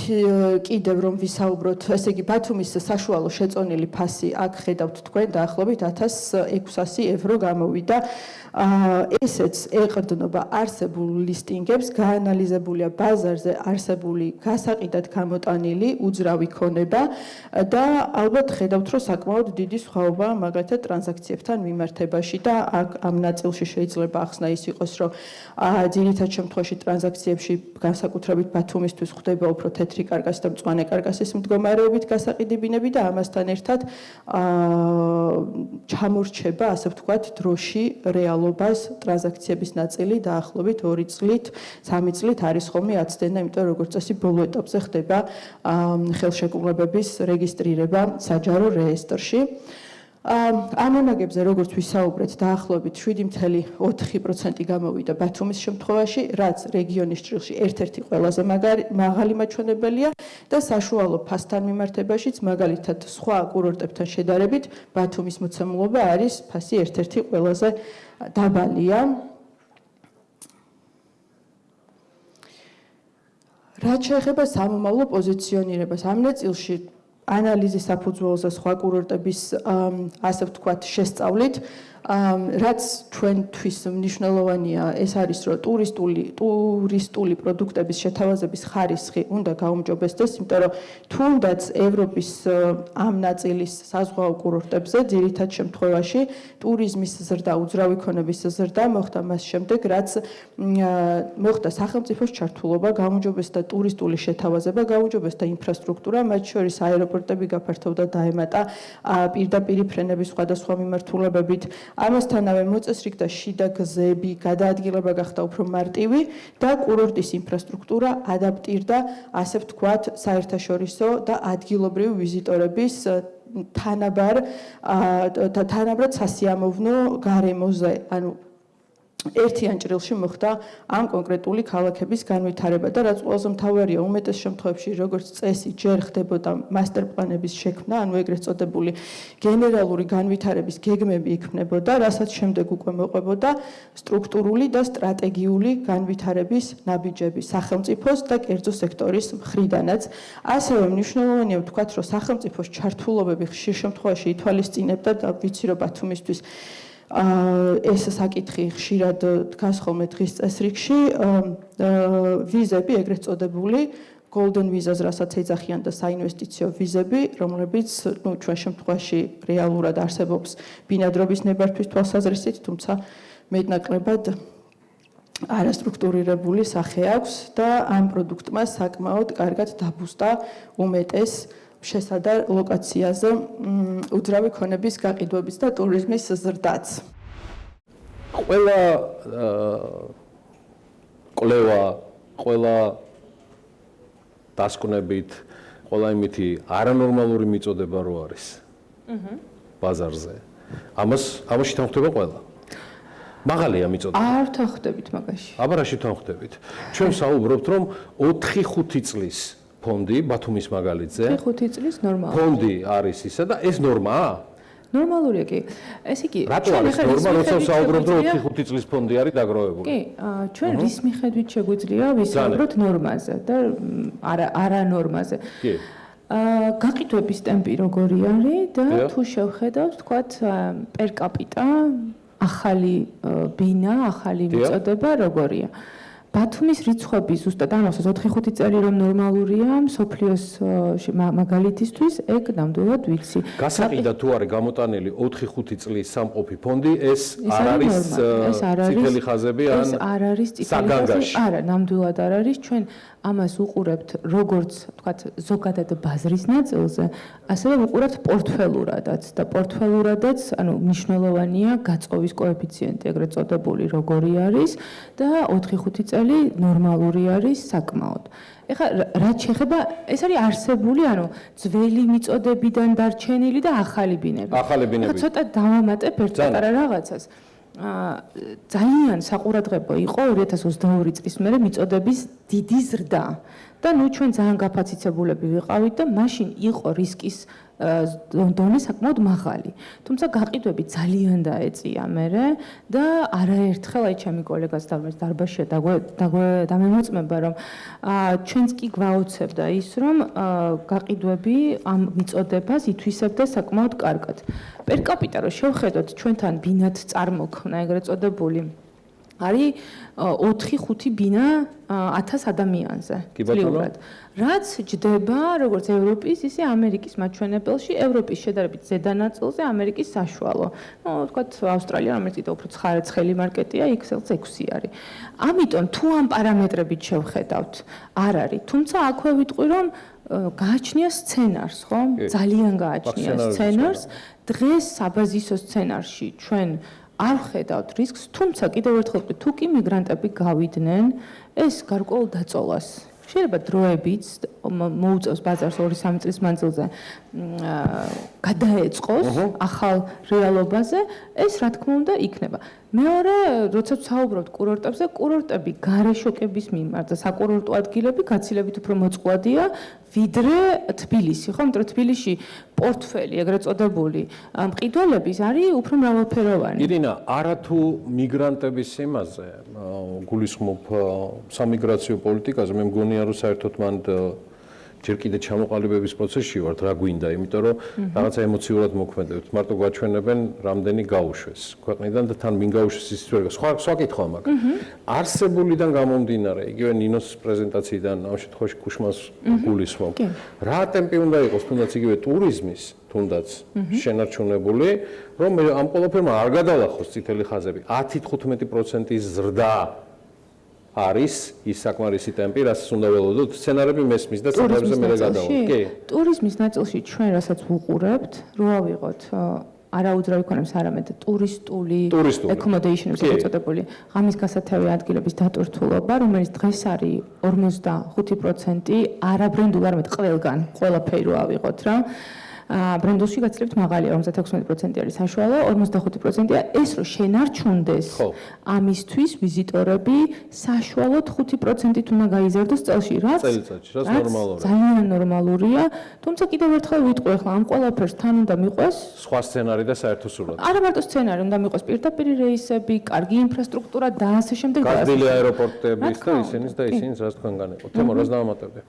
კიდევ რომ ვისაუბროთ, ესე იგი ბათუმის საშუალო შეწონილი ფასი აქ ხედავთ თქვენ დაახლოებით 1600 евро გამოვიდა. ესეც ეყრდნობა არსებულ ლისტინგებს, გაანალიზებულია ბაზარზე არსებული გასაყიდად გამოტანილი უძრავი ქონება და ალბათ ხედავთ, რომ საკმაოდ დიდი სხვაობა მაგალითად ტრანზაქციებთან მიმართებაში და აქ ამ ნაწილში შეიძლება ახსნა ის იყოს, რომ ძირითად შემთხვევაში ტრანზაქციებში განსაკუთრებით ბათუმისთვის ხდება უფრო თეთრი კარკასი და მწვანე კარკასის მდგომარეობით გასაყიდებინები და ამასთან ერთად ჩამორჩება, ასე ვთქვათ, დროში რეალობას ტრანზაქციების ნაწილი დაახლოებით 2 წლით, 3 წლით არის ხოლმე აცდენა, იმიტომ რომ როგორც წესი ბოლო ეტაპზე ხდება ხელშეკრულებების რეგისტრირება საჯარო რეესტრში. ამონაგებზე როგორც ვისაუბრეთ, დაახლოებით 7.4% გამოვიდა ბათუმის შემთხვევაში, რაც რეგიონის ჭრილში ერთ-ერთი ყველაზე მაღალი მაჩვენებელია და საშუალო ფასთან მიმართებაშიც, მაგალითად სხვა კურორტებთან შედარებით, ბათუმის მოცემულობა არის ფასი ერთ-ერთი ყველაზე დაბალია. რაც შეეხება სამომავლო პოზიციონირებას, ამ ნაწილში ანალიზის საფუძველზე სხვა კურორტების ასე ვთქვათ შესწავლით, რაც ჩვენთვის მნიშვნელოვანია, ეს არის, რომ ტურისტული პროდუქტების შეთავაზების ხარისხი უნდა გაუმჯობესდეს, იმიტომ რომ თუნდაც ევროპის ამ ნაწილის საზღვაო კურორტებზე ძირითად შემთხვევაში ტურიზმის ზრდა, უძრავი ქონების ზრდა მოხდა მას შემდეგ, რაც მოხდა სახელმწიფოს ჩართულობა, გაუმჯობესდა ტურისტული შეთავაზება, გაუმჯობესდა ინფრასტრუქტურა, მათ შორის აეროპორტები გაფართოვდა, დაემატა პირდაპირი ფრენების სხვადასხვა მიმართულებებით. ამასთანავე მოწესრიგდა შიდა გზები, გადაადგილება გახდა უფრო მარტივი და კურორტის ინფრასტრუქტურა ადაპტირდა, ასე ვთქვათ, საერთაშორისო და ადგილობრივი ვიზიტორების თანაბრად სასიამოვნო გარემოზე. ანუ ერთიან ჭრილში მოხდა ამ კონკრეტული ქალაქების განვითარება და რაც ყველაზე მთავარია, უმეტეს შემთხვევებში როგორც წესი ჯერ ხდებოდა მასტერპლანების შექმნა, ანუ ეგრეთ წოდებული გენერალური განვითარების გეგმები იქმნებოდა, რასაც შემდეგ უკვე მოყვებოდა სტრუქტურული და სტრატეგიული განვითარების ნაბიჯები სახელმწიფოს და კერძო სექტორის მხრიდანაც. ასევე მნიშვნელოვანია ვთქვათ, რომ სახელმწიფოს ჩართულობები ხშირ შემთხვევაში ითვალისწინებდა და ვიცი რომ ბათუმისთვის ეს საკითხი ხშირად დგას ხოლმე დღის წესრიგში, ვიზები, ეგრეთ წოდებული golden visas, რასაც ეძახიან და საინვესტიციო ვიზები, რომლებიც ჩვენ შემთხვევაში რეალურად არსებობს ბინადრობის ნებართვის თვალსაზრისით, თუმცა მეტნაკლებად არასტრუქტურირებული სახე აქვს და ამ პროდუქტმა საკმაოდ კარგად დაბუსტა უმეტეს შესადა ლოკაციაზე უძრავი ქონების გაყიდვების და ტურიზმის ზრდაც. ყველა კვლევა, ყველა დასკვნებით, ყველა იმითი არანორმალური მიწოდება რო არის. ბაზარზე. ამაში თან ხდება ყველა. მაღალია მიწოდება. არ თანხდებით მაგაში. აბა რაში თან ხდებით? ჩვენ საუბრობთ რომ 4-5 წლის ფონდი ბათუმის მაგალითზე 5 წლის ნორმალია. ფონდი არის ისა და ეს ნორმაა? ნორმალურია კი. ესე იგი, რატო არის ნორმა, როცა საუბრობთ რომ 4-5 წლის ფონდი არის დაგროვებული? კი, ჩვენ რის მიხედვით შეგვიძლია ვისაუბროთ ნორმაზე და არა ნორმაზე. კი. გაყიდვების ტემპი როგორი არის და თუ შევხედავთ, თქვათ, per capita ახალი ბინა, ახალი მიწოდება როგორია. ბათუმის რიცხვები ზუსტად ამას 4-5 წელი რომ ნორმალურია, მსოფლიოს მაგალითისთვის, ეგ ნამდვილად ვიცი. გასაყიდა თუ არის გამოტანილი 4-5 წლის სამყოფი ფონდი, ეს არ არის წითელი ხაზები ან ეს არ არის წითელი ხაზები. არა, ნამდვილად არ არის. ჩვენ ამას უყურებთ როგორც, თქვათ, ზოგადად ბაზრის ნაწილზე, ასევე უყურებთ პორტფელურადაც და პორტფელურადაც, ანუ მნიშვნელოვანია გაწყობის კოეფიციენტი, ეგრეთ წოდებული, როგორი არის და 4-5 წელი ნორმალური არის საკმაოდ. ეხლა რაც შეეხება, ეს არის არსებული, ანუ ძველი მიწოდებიდან დარჩენილი და ახალი ბინები. ახალი ბინები. ეხლა ცოტა დავამატებ ერთ პატარა რაღაცას. ძალიან საყურადღებო იყო 2022 წლის მერე მიწოდების დიდი ზრდა და ნუ ჩვენ ძალიან გაფაციცებულები ვიყავით და მაშინ იყო რისკის დონე საკმაოდ მაღალი. თუმცა გაყიდვები ძალიან დაეწია მერე და არაერთხელ აი ჩემი კოლეგას დარბაზშია დამემოწმება რომ ჩვენც კი გვაოცებდა ის რომ გაყიდვები ამ მიწოდებას ითვისებდა საკმაოდ კარგად. Per capita რო შევხედოთ ჩვენთან ბინად წარმოქმნა ეგრეთ წოდებული არის 4-5 ბინა 1000 ადამიანზე. წლიურად. რაც ჯდება როგორც ევროპის, ისე ამერიკის მაჩვენებელში, ევროპის შედარებით ზედა ნაწილზე ამერიკის საშუალო. ნუ ვთქვათ, ავსტრალია, რომელიც კიდევ უფრო ცხელი მარკეტია, XL-ს 6 არის. ამიტომ თუ ამ პარამეტრებით შევხედავთ, არ არის. თუმცა აქვე ვიტყვი, რომ გააჩნია სცენარს, ხო? ძალიან გააჩნია სცენარს. დღეს საბაზისო სცენარში ჩვენ არ ვხედავთ რისკს, თუმცა კიდევ ერთხელ ვიტყვი, თუ კი მიგრანტები გავიდნენ, ეს გარკვეულ დაწოლას შეიძლება დროებიც მოუწევს ბაზარს 2-3 წლის მანძილზე გადაეწყოს ახალ რეალობაზე, ეს რა თქმა უნდა იქნება. მეორე, როცა საუბრობთ კურორტებზე, კურორტები გარეშოკების მიმართ და საკურორტო ადგილები გაცილებით უფრო მოწყვლადია ვიდრე თბილისი, ხო? იმიტომ რომ თბილისში პორტფელი, ეგრეთ წოდებული, მყიდველების არის უფრო მრავალფეროვანი. ირინა, არათუ მიგრანტების იმაზე, გულისხმობ სამიგრაციო პოლიტიკაზე, მე მგონია რომ საერთოდ მან ჯერ კიდე ჩამოყალიბების პროცესში ვართ, რა გვინდა, იმიტომ რომ რაღაცა ემოციურად მოქმედებთ. მარტო გვაჩვენებენ, რამდენი გაუშვეს ქვეყნიდან და თან ვინ გაუშვეს ის ვერ გასვა. სხვა კითხვა მაქვს. არსებულიდან გამომდინარე, იგივე ნინოს პრეზენტაციიდან, ამ შემთხვევაში კუშმას გულისხმობ. რა ტემპი უნდა იყოს, თუნდაც იგივე ტურიზმის, თუნდაც შენარჩუნებული, რომ ამ ყველაფერმა არ გადალახოს წითელი ხაზები. 10-15% ზრდა არის ის საკმარისი ტემპი, რასაც უნდა ველოდოთ. სცენარები მესმის და სცენარებზე მე გადავალ. კი. ტურიზმის ნაწილში ჩვენ რასაც ვუყურებთ, რო ავიღოთ არაუძრავი ქონებს არამედ ტურისტული accommodation-ების ეწოდებული ღამის გასათევი ადგილების დატვირთულობა, რომელიც დღეს არის 45%, არაბრენდულ არამედ ყველგან, ყველაფერი რო ავიღოთ რა. ბრენდულში გაცილებით მაღალია, 56% არის საშუალო, 45%-ია ეს რომ შენარჩუნდეს. ამისთვის ვიზიტორები საშუალოდ 5%-ით უნდა გაიზარდოს წელში, რაც ნორმალურია. ძალიან ნორმალურია, თუმცა კიდევ ერთხელ ვიტყვი, ახლა ამ ყველაფერს თან უნდა მიყვეს სხვა სცენარი და საერთო სურათი. არა მარტო სცენარი, უნდა მიყვეს პირდაპირ რეისები, კარგი ინფრასტრუქტურა და ასე შემდეგ. გაზრდილი აეროპორტების და ისინიც რაც თქვენგან იყო. თემო რას დავამატებდი?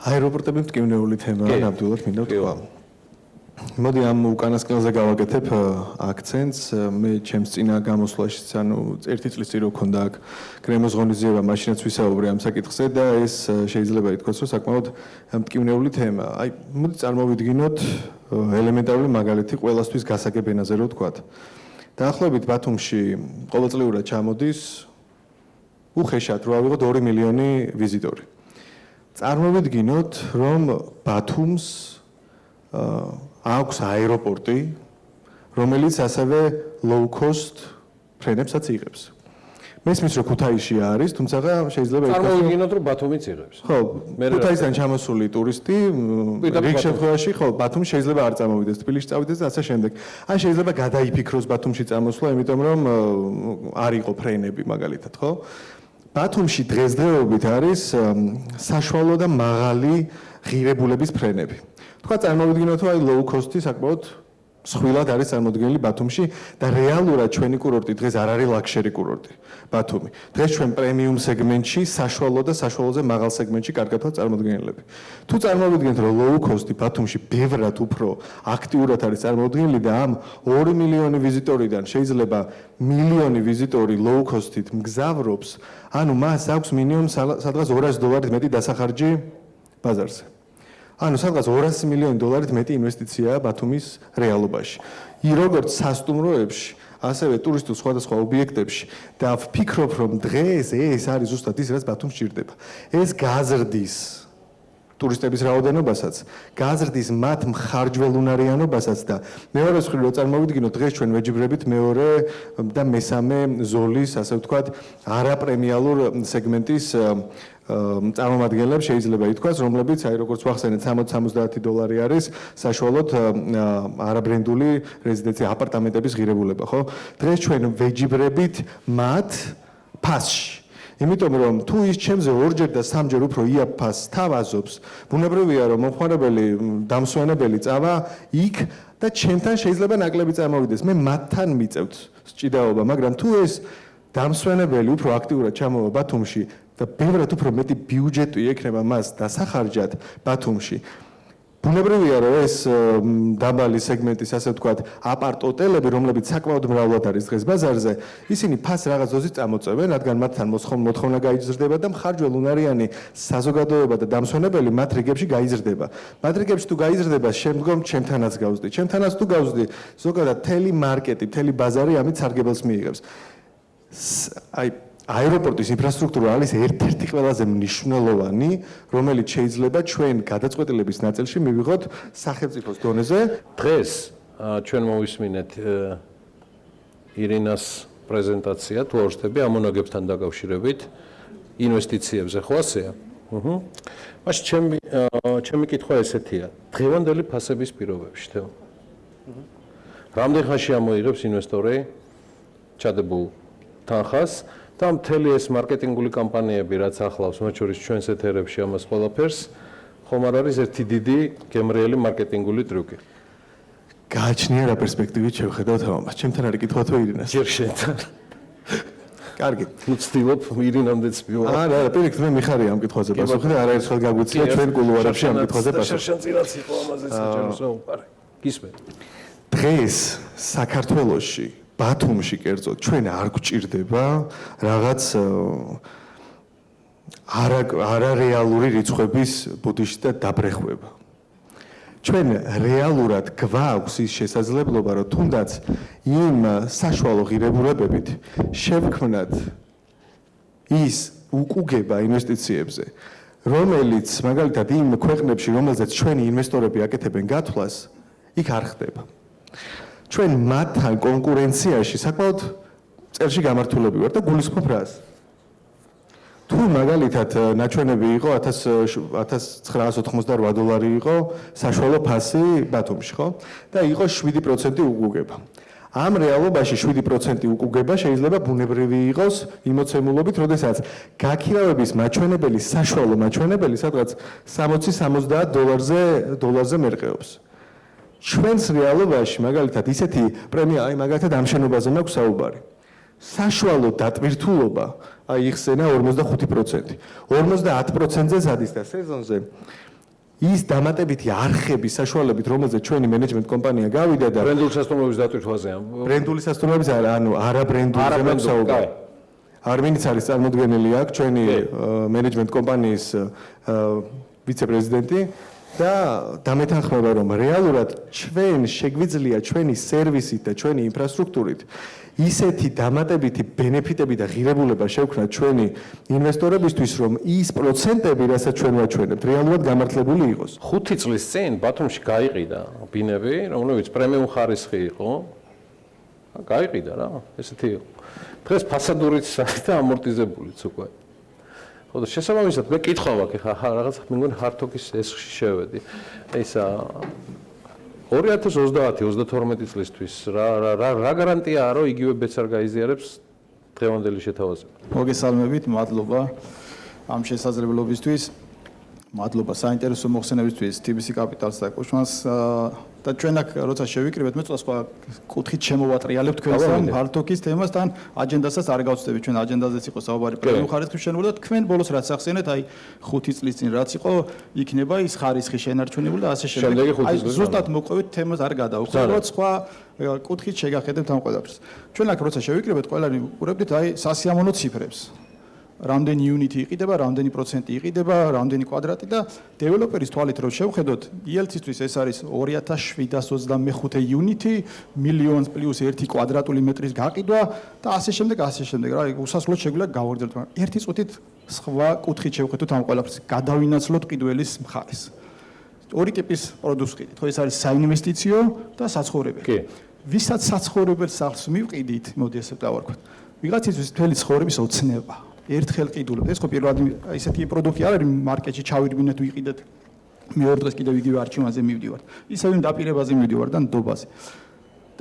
აეროპორტები მტკივნეული თემაა, ნამდვილად მინდა ვთქვა. მოდი ამ უკანასკნელზე გავაკეთებ აქცენტს. მე ჩემს წინა გამოსვლაშიც, ერთი წლის წინ რო ქონდა აქ კრემოს ღონისძიება, მაშინაც ვისაუბრე ამ საკითხზე და ეს შეიძლება ითქვას, რომ საკმაოდ მტკივნეული თემაა. მოდი წარმოვიდგინოთ ელემენტარული მაგალითი ყველასთვის გასაგებ ენაზე რო ვთქვათ. დაახლოებით ბათუმში ყოველწლიურად ჩამოდის უხეშად რო ავიღოთ 2 მილიონი ვიზიტორი. წარმოვიდგინოთ, რომ ბათუმს აქვს აეროპორტი, რომელიც ასევე low cost ფრენებსაც იღებს. მესმის რომ ქუთაისში არის, თუმცა შეიძლება ითქვას, წარმოვიდგინოთ, რომ ბათუმიც იღებს. ხო, ქუთაისიდან ჩამოსული ტურისტი რიგ შემთხვევაში, ხო, ბათუმში შეიძლება არ წამოვიდეს, თბილისში წავიდეს და ასე შემდეგ. ან შეიძლება გადაიფიქროს ბათუმში წამოსვლა, იმიტომ რომ არ იყო ფრენები მაგალითად, ხო? ბათუმში დღესდღეობით არის საშუალო და მაღალი ღირებულების ფრენები. თქვა წარმოვიდგინოთ, რომ low cost-ი საკმაოდ მსხვილად არის წარმოდგენილი ბათუმში და რეალურად ჩვენი კურორტი დღეს არ არის ლაქშერი კურორტი ბათუმი. დღეს ჩვენ პრემიუმ სეგმენტში, საშუალო და საშუალოზე მაღალ სეგმენტში კარგად ვართ წარმოდგენილები. თუ წარმოვიდგინოთ, რომ low cost-ი ბათუმში ბევრად უფრო აქტიურად არის წარმოდგენილი და ამ 2 მილიონი ვიზიტორიდან შეიძლება მილიონი ვიზიტორი low cost-ით მგზავრობს, ანუ მას აქვს მინიმუმ სადღაც $200 მეტი დასახარჯი ბაზარზე. ანუ სადღაც $200 მილიონი მეტი ინვესტიციაა ბათუმის რეალობაში. როგორც სასტუმროებში, ასევე ტურისტულ სხვადასხვა ობიექტებში და ვფიქრობ, რომ დღეს ეს არის ზუსტად ის, რაც ბათუმს სჭირდება. ეს გაზრდის ტურისტების რაოდენობასაც, გაზრდის მათ მხარჯველუნარიანობასაც და მეორე მხრივ რო წარმოვიდგინოთ, დღეს ჩვენ ვეჯიბრებით მეორე და მესამე ზოლის, ასე ვთქვათ, არაპრემიალურ სეგმენტის წარმომადგენლებს შეიძლება ითქვას, რომლებიც აი როგორც ვახსენეთ, $60-70 არის საშუალოდ არაბრენდული რეზიდენცია აპარტამენტების ღირებულება, ხო? დღეს ჩვენ ვეჯიბრებით მათ ფასში. იმიტომ რომ თუ ის ჩემზე ორჯერ და სამჯერ უფრო იაფ ფასს თავაზობს, ბუნებრივია რომ მომხმარებელი დამსვენებელი წავა იქ და ჩემთან შეიძლება ნაკლები წარმოვიდეს. მე მათთან მიწევთ სჭიდაობა, მაგრამ თუ ეს დამსვენებელი უფრო აქტიურად ჩამოვა ბათუმში და ბევრად უფრო მეტი ბიუჯეტი ექნება მას დასახარჯად ბათუმში. ბუნებრივია რომ ეს დაბალი სეგმენტის, ასე ვთქვათ, აპარტ-ოტელები, რომლებიც საკმაოდ მრავლად არის დღეს ბაზარზე, ისინი ფასს რაღაც დოზით წამოწევენ, რადგან მათთან მოთხოვნა გაიზრდება და მხარჯველუნარიანი საზოგადოება და დამსვენებელი მათ რიგებში გაიზრდება. მათ რიგებში თუ გაიზრდება, შემდგომ ჩემთანაც გავზდი. ჩემთანაც თუ გავზდი, ზოგადად მთელი მარკეტი, მთელი ბაზარი ამით სარგებელს მიიღებს. აეროპორტის ინფრასტრუქტურა არის ერთ-ერთი ყველაზე მნიშვნელოვანი, რომელიც შეიძლება ჩვენ გადაწყვეტილების ნაწილში მივიღოთ სახელმწიფოს დონეზე. დღეს ჩვენ მოვისმინეთ ირინას პრეზენტაცია თუ არ ვშტები ამონაგებთან დაკავშირებით ინვესტიციებზე, ხო ასეა? მაშინ ჩემი კითხვა ესეთია. დღევანდელი ფასების პირობებში, თეო. რამდენ ხანში ამოიღებს ინვესტორი ჩადებულ თანხას? და მთელი ეს მარკეტინგული კამპანიები, რაც ახლავს, მათ შორის ჩვენს ეთერებში ამას ყველაფერს, ხომ არ არის ერთი დიდი გემრიელი მარკეტინგული ტრიუკი? გააჩნია რა პერსპექტივით შევხედავთ ამას. ჩემთან არის კითხვა თუ ირინას? ჯერ შენთან. კარგი. ნუ ცდილობ ირინამდეც მივარ. არა, პირიქით მე მიხარია ამ კითხვაზე პასუხი და არაერთხელ გაგვიწია ჩვენ კულუარებში ამ კითხვაზე პასუხი. შერშანწირაც იყო ამაზე საჯაროსო უყარე. გისმენთ. დღეს საქართველოში ბათუმში კერძოდ ჩვენ არ გვჭირდება რაღაც არარეალური რიცხვების ბუდიში და დაბრეხვება. ჩვენ რეალურად გვაქვს ის შესაძლებლობა, რომ თუნდაც იმ საშუალო ღირებულებებით შევქმნათ ის უკუგება ინვესტიციებზე, რომელიც მაგალითად იმ ქვეყნებში, რომელზეც ჩვენი ინვესტორები აკეთებენ გათვლას, იქ არ ხდება. ჩვენ მათთან კონკურენციაში საკმაოდ წელში გამართულები ვართ და გულისხმობ რას? თუ მაგალითად ნაჩვენები იყო 1988 დოლარი იყო საშუალო ფასი ბათუმში, ხო? და იყო 7% უკუგება. ამ რეალობაში 7% უკუგება შეიძლება ბუნებრივი იყოს იმოცემულობით, როდესაც გაქირავების მაჩვენებელი, საშუალო მაჩვენებელი სადღაც 60-70 დოლარზე მერყეობს. ჩვენს რეალობაში მაგალითად ისეთი პრემია, აი მაგალითად ამ შენობაზე მაქვს საუბარი. საშუალო დატვირთულობა აი იხსენა 45%. 50%-ზე ზადის და სეზონზე ის დამატებითი არხების საშუალებით, რომელზეც ჩვენი მენეჯმენტ კომპანია გავიდა და ბრენდული სასტუმროების დატვირთვაზე ბრენდული სასტუმროების ანუ არაბრენდული საუბარი. არმინიც არის წარმოდგენილი აქ ჩვენი მენეჯმენტ კომპანიის ვიცე-პრეზიდენტი და დამეთანხმება რომ რეალურად ჩვენ შეგვიძლია ჩვენი სერვისით და ჩვენი ინფრასტრუქტურით ისეთი დამატებითი ბენეფიტები და ღირებულება შევქმნათ ჩვენი ინვესტორებისთვის, რომ ის პროცენტები, რასაც ჩვენ ვაჩვენებთ, რეალურად გამართლებული იყოს. 5 წლის წინ ბათუმში გაიყიდა ბინები, რომლებიც პრემიუმ ხარისხი იყო. გაიყიდა რა, ესეთი იყო. დღეს ფასადურიც და ამორტიზებულიც უკვე. ხო და შესაბამისად მე კითხავ აქ ხა რაღაც მე მგონი ჰართოკის ესში შევედი. ისა 2030-32 წლისთვის რა გარანტიაა რომ იგივე ბედს არ გაიზიარებს დღევანდელი შეთავაზება? მოგესალმებით, მადლობა ამ შესაძლებლობისთვის. მადლობა საინტერესო მოხსენებისთვის TBC კაპიტალს და კუშმანს და ჩვენ აქ როცა შევიკრიბეთ მე სხვა კუთხით შემოვატრიალებ თქვენს ჰართოკის თემას თან აჯენდასაც არ გავცდები ჩვენ აჯენდაზეც იყო საუბარი პრემიუმ ხარისხის შენობა და თქვენ ბოლოს რაც ახსენეთ აი 5 წლის წინ რაც იყო იქნება ის ხარისხი შენარჩუნებული და ასე შემდეგ აი ზუსტად მოყვებით თემას არ გადავხუროთ სხვა კუთხით შეგახედებთ ამ ყველაფერს ჩვენ აქ როცა შევიკრიბეთ ყველანი უყურებდით აი სასიამოვნო ციფრებს რამდენი იუნიტი იყიდება, რამდენი პროცენტი იყიდება, რამდენი კვადრატი და დეველოპერის თვალით რო შევხედოთ, IELTS-ისთვის ეს არის 2725 იუნიტი, მილიონს პლუს 1 კვადრატული მეტრის გაყიდვა და ასე შემდეგ, ასე შემდეგ. რა, უსასრულოდ შეგვიძლია გავაგრძელოთ, მაგრამ ერთი წუთით სხვა კუთხით შევხედოთ ამ ყველაფერს, გადავინაცვლოთ ყიდველის მხარეს. ორი ტიპის პროდუქტს ყიდით, ხო ეს არის საინვესტიციო და საცხოვრებელი. კი. ვისაც საცხოვრებელ სახლს მივყიდით, მოდი ესე დავარქვათ. ვიღაცისთვის მთელი ცხოვრების ოცნება. ერთხელ ყიდულობთ. ეს ხო პირველად ისეთი პროდუქტი არ არის მარკეტში ჩავირბინეთ ვიყიდეთ. მეორე დღეს კიდევ იგივე არჩევანზე მივდივართ. ისევ იმ დაპირებაზე მივდივართ და ნდობაზე.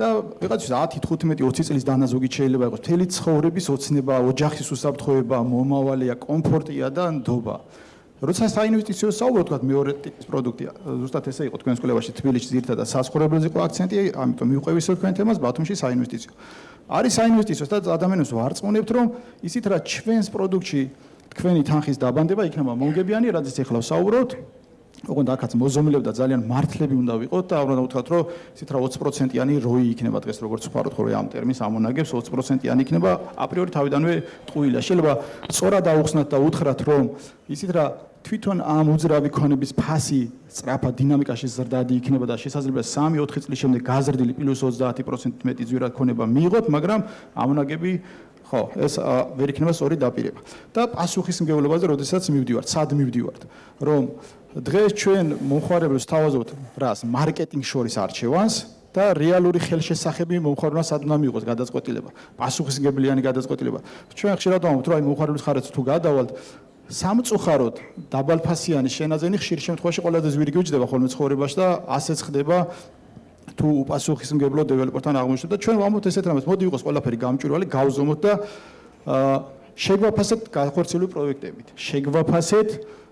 და ვიღაცის 10, 15, 20 წლის დანაზოგი შეიძლება იყოს. მთელი ცხოვრების ოცნება, ოჯახის უსაფრთხოება, მომავალია, კომფორტია და ნდობა. როცა საინვესტიციო საუბრობთ, თქვა მეორე ტიპის პროდუქტია. ზუსტად ესე იყო თქვენს კვლევაში თბილისში ძირითადად საცხოვრებელზე იყო აქცენტი, ამიტომ მივყევისო თქვენ თემას ბათუმში საინვესტიციო. არის საინვესტიციო და ადამიანებს ვარწმუნებთ, რომ ისიც რა ჩვენს პროდუქტში თქვენი თანხის დაბანდება იქნება მომგებიანი, რადგან ეხლა ვსაუბრობთ. ოღონდ აქაც მოზომილებ და ძალიან მართლები უნდა ვიყოთ და უნდა ვთქვათ, რომ ისიც რა 20%-იანი ROI იქნება დღეს როგორც ვხაროთ, ხოლმე ამ ტერმინს ამონაგებს 20%-იანი იქნება აპრიორი თავიდანვე ტყუილა. შეიძლება სწორად აუხსნათ და უთხრათ, რომ ისიც რა თვითონ ამ უძრავი ქონების ფასი სწრაფად დინამიკაში ზრდადი იქნება და შესაძლოა 3-4 წლის შემდეგ გაზრდილი პლუს 30% მეტი ძვირად ქონება მიიღოთ, მაგრამ ამონაგები ხო, ეს ვერ იქნება სწორი დაპირება. და პასუხისმგებლობაზე, როდესაც მივდივართ, სად მივდივართ, რომ დღეს ჩვენ მომხმარებელს თავაზობთ რას, მარკეტინგ შორის არჩევანს და რეალური ხელშესახები მომხმარებელს სად უნდა მიიღოს გადაწყვეტილება, პასუხისმგებლიანი გადაწყვეტილება. ჩვენ ხშირად ვამბობთ, რომ აი მომხმარებლის ხარჯს თუ გადავალთ სამწუხაროდ დაბალფასიანი შენაძენი ხშირ შემთხვევაში ყველაზე ზვირი გიუჯდება ხოლმე ცხოვრებაში და ასეც ხდება თუ უპასუხისმგებლო დეველოპერთან აღმოჩნდა და ჩვენ ვამბობთ ესეთ რამეს მოდი იყოს ყველაფერი გამჭვირვალე გავზომოთ და შეგვაფასეთ განხორციელებული პროექტებით შეგვაფასეთ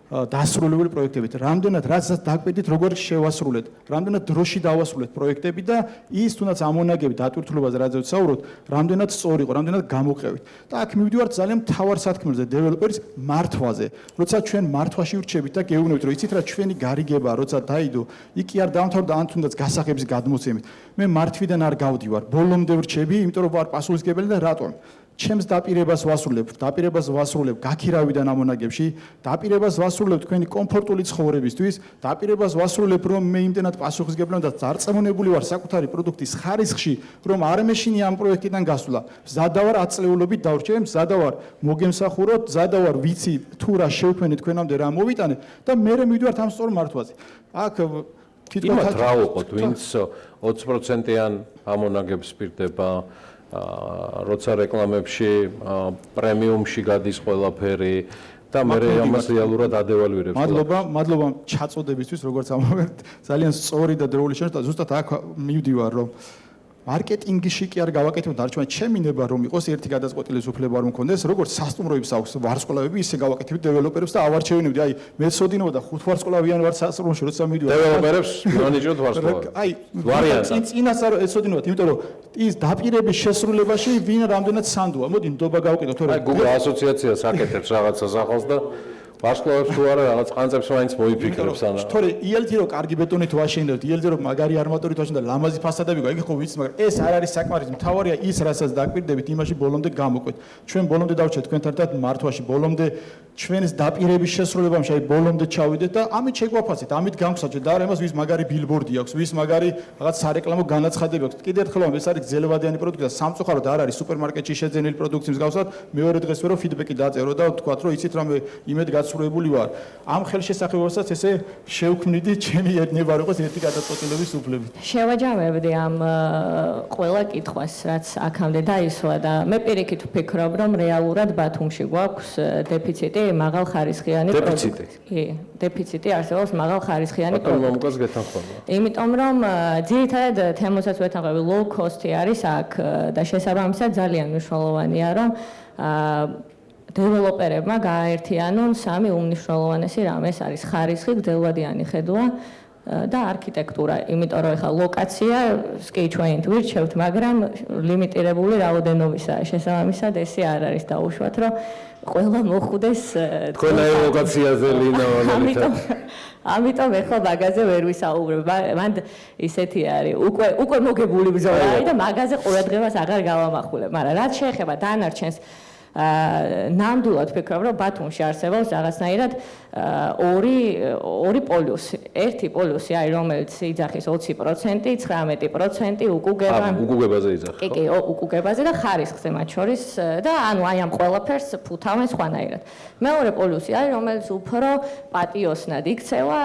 დასრულებული პროექტებით რამდენად რაცაც დაგვიდით როგორ შევასრულეთ რამდენად დროში დავასრულეთ პროექტები და ის თუნდაც ამონაგები დატვირთულობაზე რაზეც საუბრობთ რამდენად სწორი იყო რამდენად გამოყევით და აქ მივდივართ ძალიან მთავარ სათქმელზე დეველოპერის მართვაზე როცა ჩვენ მართვაში ვრჩებით და გეუბნებით რომ იცით რა ჩვენი გარიგება როცა დაიდო იქ კი არ დამთავრდა ან თუნდაც გასაღების გადმოცემით მე მართვიდან არ გავდივარ ბოლომდე ვრჩები იმიტომ რომ ვარ პასუხისმგებელი და რატომ ჩემს დაპირებას ვასრულებ გაქირავიდან ამონაგებში დაპირებას ვასრულებ თქვენი კომფორტული ცხოვრებისთვის დაპირებას ვასრულებ რომ მე იმდენად პასუხისმგებელი და დარწმუნებული ვარ საკუთარი პროდუქტის ხარისხში რომ არ მეშინი ამ პროექტიდან გასვლა მზადავარ აწლეულობით დავრჩე მზადავარ მოგემსახუროთ მზადავარ ვიცი თუ რა შევქმნით თქვენამდე რა მოვიტანე და მე მივიდივართ ამ სწორ მართვაზე აქ თვითონ რა უყოთ ვინც 20%-იან ამონაგებს პირდება როცა რეკლამებში პრემიუმში გადის ყველაფერი და მე ამას რეალურად ადევალვირებს. მადლობა ჩაწოდებისთვის, როგორც ამოვერთ. ძალიან სწორი და დროული შეშტა, ზუსტად აქ მივდივარ, რომ მარკეტინგში კი არ გავაკეთებთ არჩევა, ჩემი ნება რომ იყოს ერთი გადაწყვეტილის უფლება არ მქონდეს, როგორც სასტუმროებს აქვს ვარსკვლავები, ისე გავაკეთებთ დეველოპერებს და ავარჩევინებდი. აი, მე ცოდინობდა 5 ვარსკვლავიან ვარ სასტუმროში, როცა მივდივარ. დეველოპერებს მანიჯერად ვარსკვლავები. აი, წინასწარ ეცოდინოთ, იმიტომ რომ ის დაპირების შესრულებაში ვინ რამდენად სანდოა. მოდი ნდობა გავუკეთოთ, თორე აი, Google ასოციაციას აკეთებს რაღაცას ახალს და ვარსკვლავებს თუ არა რაღაც ყანწებს მაინც მოიფიქრებს ანა. თორე იელთი რომ კარგი ბეტონით ვაშენდებთ, იელთი რომ მაგარი არმატორით ვაშენდებთ, ლამაზი ფასადები გვაქვს, იქ ხო ვიცით, მაგრამ ეს არ არის საკმარისი. მთავარია ის, რასაც დაკვირდებით, იმაში ბოლომდე გამოკვეთ. ჩვენ ბოლომდე დავჭერთ თქვენთან ერთად მართვაში, ბოლომდე ჩვენს დაპირების შესრულებაში, აი ბოლომდე ჩავიდეთ და ამით შეგვაფასეთ, ამით განვსაჯეთ და არა იმას, ვის მაგარი ბილბორდი აქვს, ვის მაგარი რაღაც სარეკლამო განაცხადები აქვს. კიდევ ერთხელ ეს არის გზელვადიანი პროდუქტი და სამწუხაროდ არ არის სუპერმარკეტში შეძენილი პროდუქციის მსგავსად. მეორე დღესვე რომ ფიდბექი დაწერო და თქვათ, რომ იცით რამე იმედ გაცურებული ვარ. ამ ხელშესახებასაც ესე შევქმნიდი ჩემი ნება რომ იყოს ერთი გადაწყვეტილების უფლებით. შევაჯამებდი ამ ყველა კითხვას, რაც აქამდე დაისვა და მე პირიქით ვფიქრობ, რომ რეალურად ბათუმში გვაქვს დეფიციტი მაღალ ხარისხიანი პროდუქტი. კი, დეფიციტი არსებობს მაღალ ხარისხიანი პროდუქტი. მომკლეს გეთანხმება. იმიტომ რომ ძირითადად თემოსაც ვეთანხმები low cost-ი არის აქ და შესაბამისად ძალიან მნიშვნელოვანია რომ დეველოპერებმა გააერთიანონ სამი უმნიშვნელოვანესი რამ, ეს არის ხარისხი, გრძელვადიანი ხედვა და არქიტექტურა, იმიტომ რომ ეხლა ლოკაცია კი ჩვენ ვირჩევთ, მაგრამ ლიმიტირებული რაოდენობისაა. შესაბამისად ესე არ არის დაუშვათ, რომ ყველა მოხვდეს თქვენაი ლოკაციაზე ლინა ამიტომ ეხლა მაგაზე ვერ ვისაუბრებ. მან ისეთი არის, უკვე მოგებული ბრძოლა არის და მაგაზე ყურადღებას აღარ გავამახვილებ, მაგრამ რაც შეეხება დანარჩენს ნამდვილად ვფიქრობ, რომ ბათუმში არსებობს რაღაცნაირად ორი პოლუსი. ერთი პოლუსი არის, რომელიც იძახის 20%, 19% უკუგებაზე იძახის. კი, უკუგებაზე და ხარისხზე მათ შორის და ანუ აი ამ ყველაფერს ფუთავენ სხვანაირად. მეორე პოლუსი არის, რომელიც უფრო პატიოსნად იქცევა,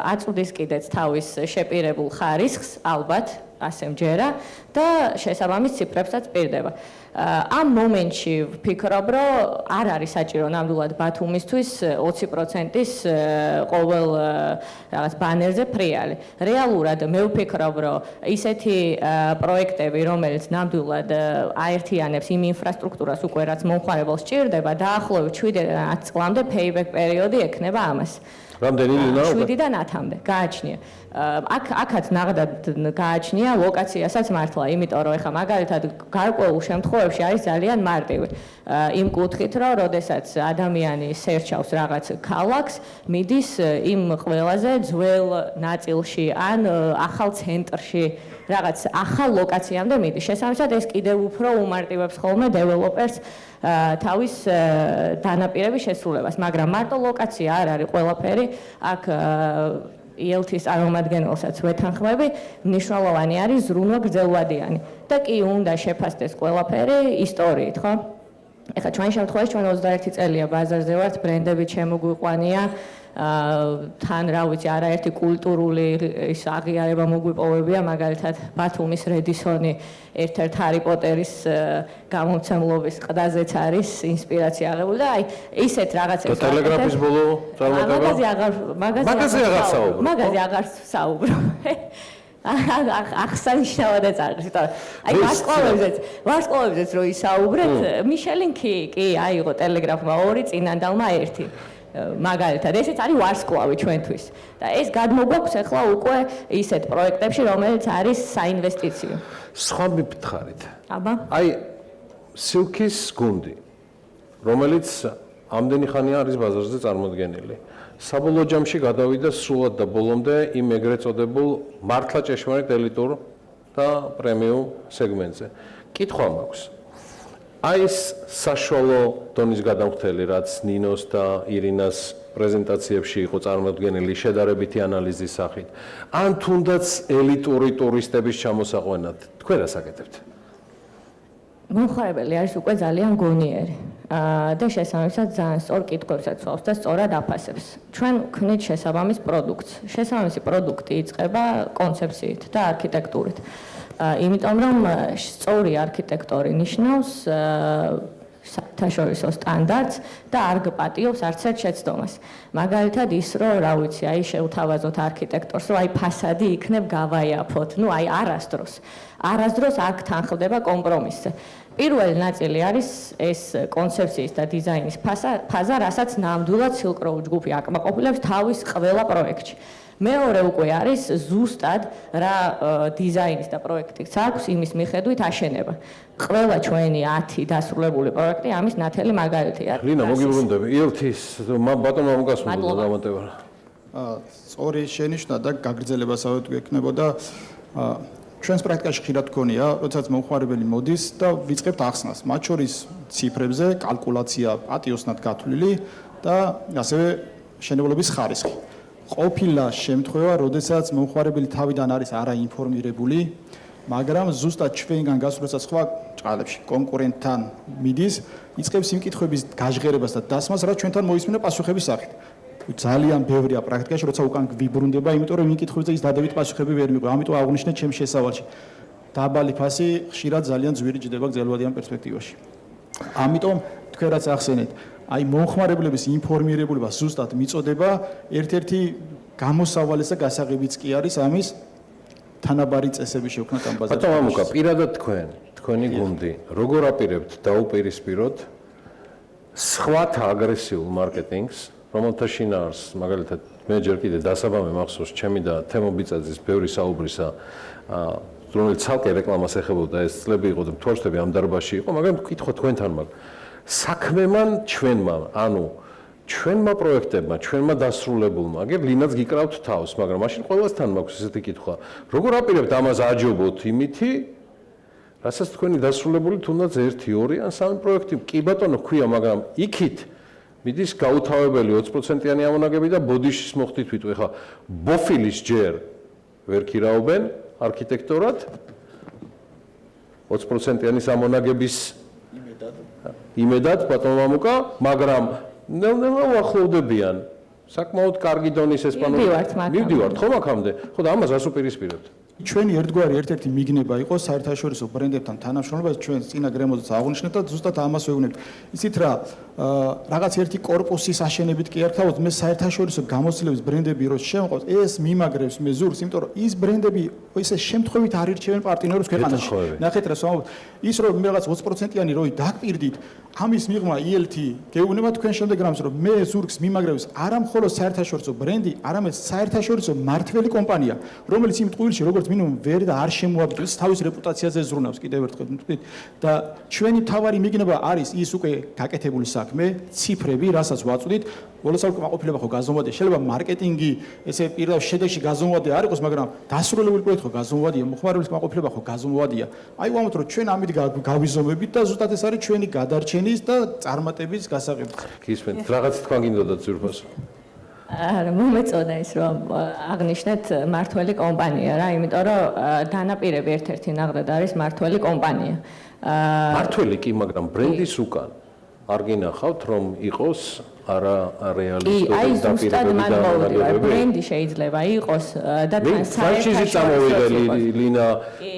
აწვდის კიდეც თავის შეპირებულ ხარისხს, ალბათ, ასე მჯერა და შესაბამის ციფრებსაც პირდება. ამ მომენტში ვფიქრობ, რომ არ არის საჭირო ნამდვილად ბათუმისთვის 20%-ის ყოველ რაღაც ბანერზე ფრიალი. რეალურად მე ვფიქრობ, რომ ისეთი პროექტები, რომელიც ნამდვილად აერთიანებს იმ ინფრასტრუქტურას უკვე რაც მომხმარებელს სჭირდება, დაახლოებით 7-10 წლამდე payback პერიოდი ექნება ამას. რამდენი ლინა? 7-დან 10-მდე გააჩნია. აქაც ნაღდად გააჩნია ლოკაციასაც მართლა, იმიტომ რომ ეხლა მაგალითად გარკვეულ შემთხვევებში არის ძალიან მარტივი. იმ კუთხით, რომ როდესაც ადამიანი სერჩავს რაღაც ქალაქს, მიდის იმ ყველაზე ძველ ნაწილში ან ახალ ცენტრში, რაღაც ახალ ლოკაციამდე მიდის. შესაბამისად ეს კიდევ უფრო უმარტივებს ხოლმე დეველოპერს თავის დანაპირების შესრულებას, მაგრამ მარტო ლოკაცია არ არის ყველაფერი. აქ იელთის წარმომადგენელსაც ვეთანხმები, მნიშვნელოვანი არის ზრუნვა გრძელვადიანი და კი უნდა შეფასდეს ყველაფერი ისტორიით, ხო? ეხლა ჩვენ შემთხვევაში ჩვენ 21 წელია ბაზარზე ვართ, ბრენდები შემოგვიყვანია, თან რა ვიცი, არაერთი კულტურული ის აღიარება მოგვიპოვებია, მაგალითად ბათუმის რედისონი ერთ-ერთ ჰარი პოტერის გამომცემლობის ყდაზეც არის ინსპირაცია აღებული და აი ისეთ რაღაცებს და ტელეგრაფის ბოლო წარმატება მაგაზე აღარ საუბრო. აღსანიშნავად წარგს, იმიტომ აი ვარსკვლავებზეც რო ისაუბრეთ, მიშელინ კი აიღო ტელეგრაფმა 2, წინანდალმა 1. მაგალითად, ესეც არის ვარსკვლავი ჩვენთვის. და ეს გადმოგვაქვს ახლა უკვე ისეთ პროექტებში, რომელიც არის საინვესტიციო. სხვა მიფითხარით. აბა. აი სილქის გუნდი, რომელიც ამდენი ხანია არის ბაზარზე წარმოდგენილი. საბოლოო ჯამში გადავიდა სრულად და ბოლომდე იმ ეგრეთ წოდებულ მართლა ჭეშმარიტ ელიტურ და პრემიუმ სეგმენტზე. კითხვა მაქვს. აი ეს საშუალო დონის გადამხდელი, რაც ნინოს და ირინას პრეზენტაციებში იყო წარმოდგენილი შედარებითი ანალიზის სახით, ან თუნდაც ელიტური ტურისტების ჩამოსაყვანად, თქვენ რას აკეთებთ? მომხმარებელი არის უკვე ძალიან გონიერი და შესაბამისად ძალიან სწორ კითხვებსაც სვავს და სწორად აფასებს. ჩვენ ვქნით შესაბამის პროდუქტს. შესაბამისი პროდუქტი იწყება კონცეფციით და არქიტექტურით. იმიტომ რომ სწორი არქიტექტორი ნიშნავს საერთაშორისო სტანდარტს და არ გპატიობს არც ერთ შეცდომას. მაგალითად ის რომ რა ვიცი, აი შევთავაზოთ არქიტექტორს, რომ აი ფასადი იქნებ გავაიაფოთ, ну აი არასდროს აქ თანხდება კომპრომისზე. პირველი ნაწილი არის ეს კონცეფციის და დიზაინის ფაზა, რასაც ნამდვილად Silk Road ჯგუფი აკმაყოფილებს თავის ყველა პროექტში. მეორე უკვე არის ზუსტად რა დიზაინის და პროექტიც აქვს, იმის მიხედვით აშენება. ყველა ჩვენი 10 დასრულებული პროექტი ამის ნათელი მაგალითია. ლინა, მოგიბრუნდები. ერთის ბატონო მამუკას უნდა დამატება. სწორი შენიშვნა და გაგრძელება საერთოდ ექნებოდა ჩვენს პრაქტიკაში ხშირად გქონია, როდესაც მომხმარებელი მოდის და ვიწყებთ ახსნას, მათ შორის ციფრებზე, კალკულაცია პატიოსნად გათვლილი და ასევე შენებლობის ხარისხი. ყოფილა შემთხვევა, როდესაც მომხმარებელი თავიდან არის არაინფორმირებული, მაგრამ ზუსტად ჩვენგან გასულსაც სხვა ჭყალებში კონკურენტთან მიდის, იწყებს იმ კითხვების გაჟღერებას და დასმას, რაც ჩვენთან მოისმინა პასუხების სახით. ძალიან ბევრია პრაქტიკაში, როცა უკან ვიბრუნდება, იმიტომ რომ იმ კითხვებზე ის დადებით პასუხები ვერ მიყვება. ამიტომ აღვნიშნეთ ჩემს შესავალში. დაბალი ფასი ხშირად ძალიან ძვირი ჯდება გრძელვადიან პერსპექტივაში. ამიტომ თქვენ რაც ახსენეთ, აი მომხმარებლების ინფორმირებულება ზუსტად მიწოდება ერთ-ერთი გამოსავალეს და გასაღებიც კი არის ამის თანაბარი წესები შექმნათ ამ ბაზარში. ბატონო მამუკა, პირადად თქვენი გუნდი, როგორ აპირებთ დაუპირისპიროთ სხვათა აგრესიულ მარკეტინგს, რომელთა შინაარს მაგალითად მე ჯერ კიდე დასაბამი მახსოვს ჩემი და თემო ბიწაძის ბევრი საუბრისა, რომელიც ცალკე რეკლამას ეხებოდა, ეს წლები იყო და თორშტები ამ დარბაზში იყო, მაგრამ ვკითხო თქვენთან მაგ საქმემან ჩვენმა, ანუ ჩვენმა პროექტებმა, ჩვენმა დასრულებულმა, აგერ ლინაც გიკრავთ თავს, მაგრამ მაშინ ყველასთან მაქვს ესეთი კითხვა. როგორ აპირებთ ამას აჯობოთ იმითი, რასაც თქვენი დასრულებული თუნდაც 1, 2 ან 3 პროექტი კი ბატონო ქვია, მაგრამ იქით მიდის გაუთავებელი 20%-იანი ამონაგები და ბოდიშის მოხდით ვიტყვი, ხა ბოფილის ჯერ ვერ ქირაობენ არქიტექტორად 20%-იანი ამონაგების იმედად ბატონო მამუკა, მაგრამ ნელ-ნელა უახლოვდებიან. საკმაოდ კარგი დონის ესპანური. მივდივართ ხო მაგამდე? ხო და ამას რას უპირისპირებთ? ჩვენი ერთგვარი ერთ-ერთი მიგნება იყო საერთაშორისო ბრენდებთან თანამშრომლობა, ჩვენ წინა გრემოდაც აღვნიშნეთ და ზუსტად ამას ვეუბნებთ. იცით რა, რაღაც ერთი კორპუსის აშენებით კი არ ხავთ, მე საერთაშორისო გამოცდილების ბრენდები რო შემოყვავს, ეს მიმაგრებს მე ზურგს, იმიტომ რომ ის ბრენდები ისე შემთხვევით არ ირჩევენ პარტნიორებს ქვეყანაში. ნახეთ რა ვამბობ, ის რომ მე რაღაც 20%-იანი როი დაგპირდით, ამის მიღმა ELT გეუბნება თქვენ შემდეგ რამს, რომ მე ზურგს მიმაგრებს არა მხოლოდ საერთაშორისო ბრენდი, არამედ საერთაშორისო მართველი კომპანია, რომელიც იმ ტყუილში როგორც მინიმუმ ვერ და არ შემოაბრძვის თავის რეპუტაციაზე ზრუნავს კიდევ ერთხელ ვთქვით და ჩვენი თავარი მიგნება არის ის უკვე გაკეთებული საქმე, ციფრები, რასაც ვაწვდით, ბოლოს უკმაყოფილება ხო გაზომვადია, შეიძლება მარკეტინგი ესე პირდაპირ შედეგში გაზომვადია არ იყოს, მაგრამ დასრულებული პროექტი ხო გაზომვადია, მოხმარებლის უკმაყოფილება ხო გაზომვადია. აი ვამბობთ რომ ჩვენ ამით გავიზომებით და ზუსტად ეს არის ჩვენი გადარჩენის და წარმატების გასაღები. გისმენთ, რაღაც თქვა გინდოდა ძვირფასო. არა, მომეწონა ის რომ აღნიშნეთ მართველი კომპანია რა, იმიტომ რომ დანაპირები ერთ-ერთი ნაღდად არის მართველი კომპანია. მართველი კი, მაგრამ ბრენდის უკან არ გინახავთ რომ იყოს არა რეალისტური აი ზუსტად მან მოვიდივარ, ბრენდი შეიძლება იყოს და თან საერთაშორისო წამოვიდა ლინა,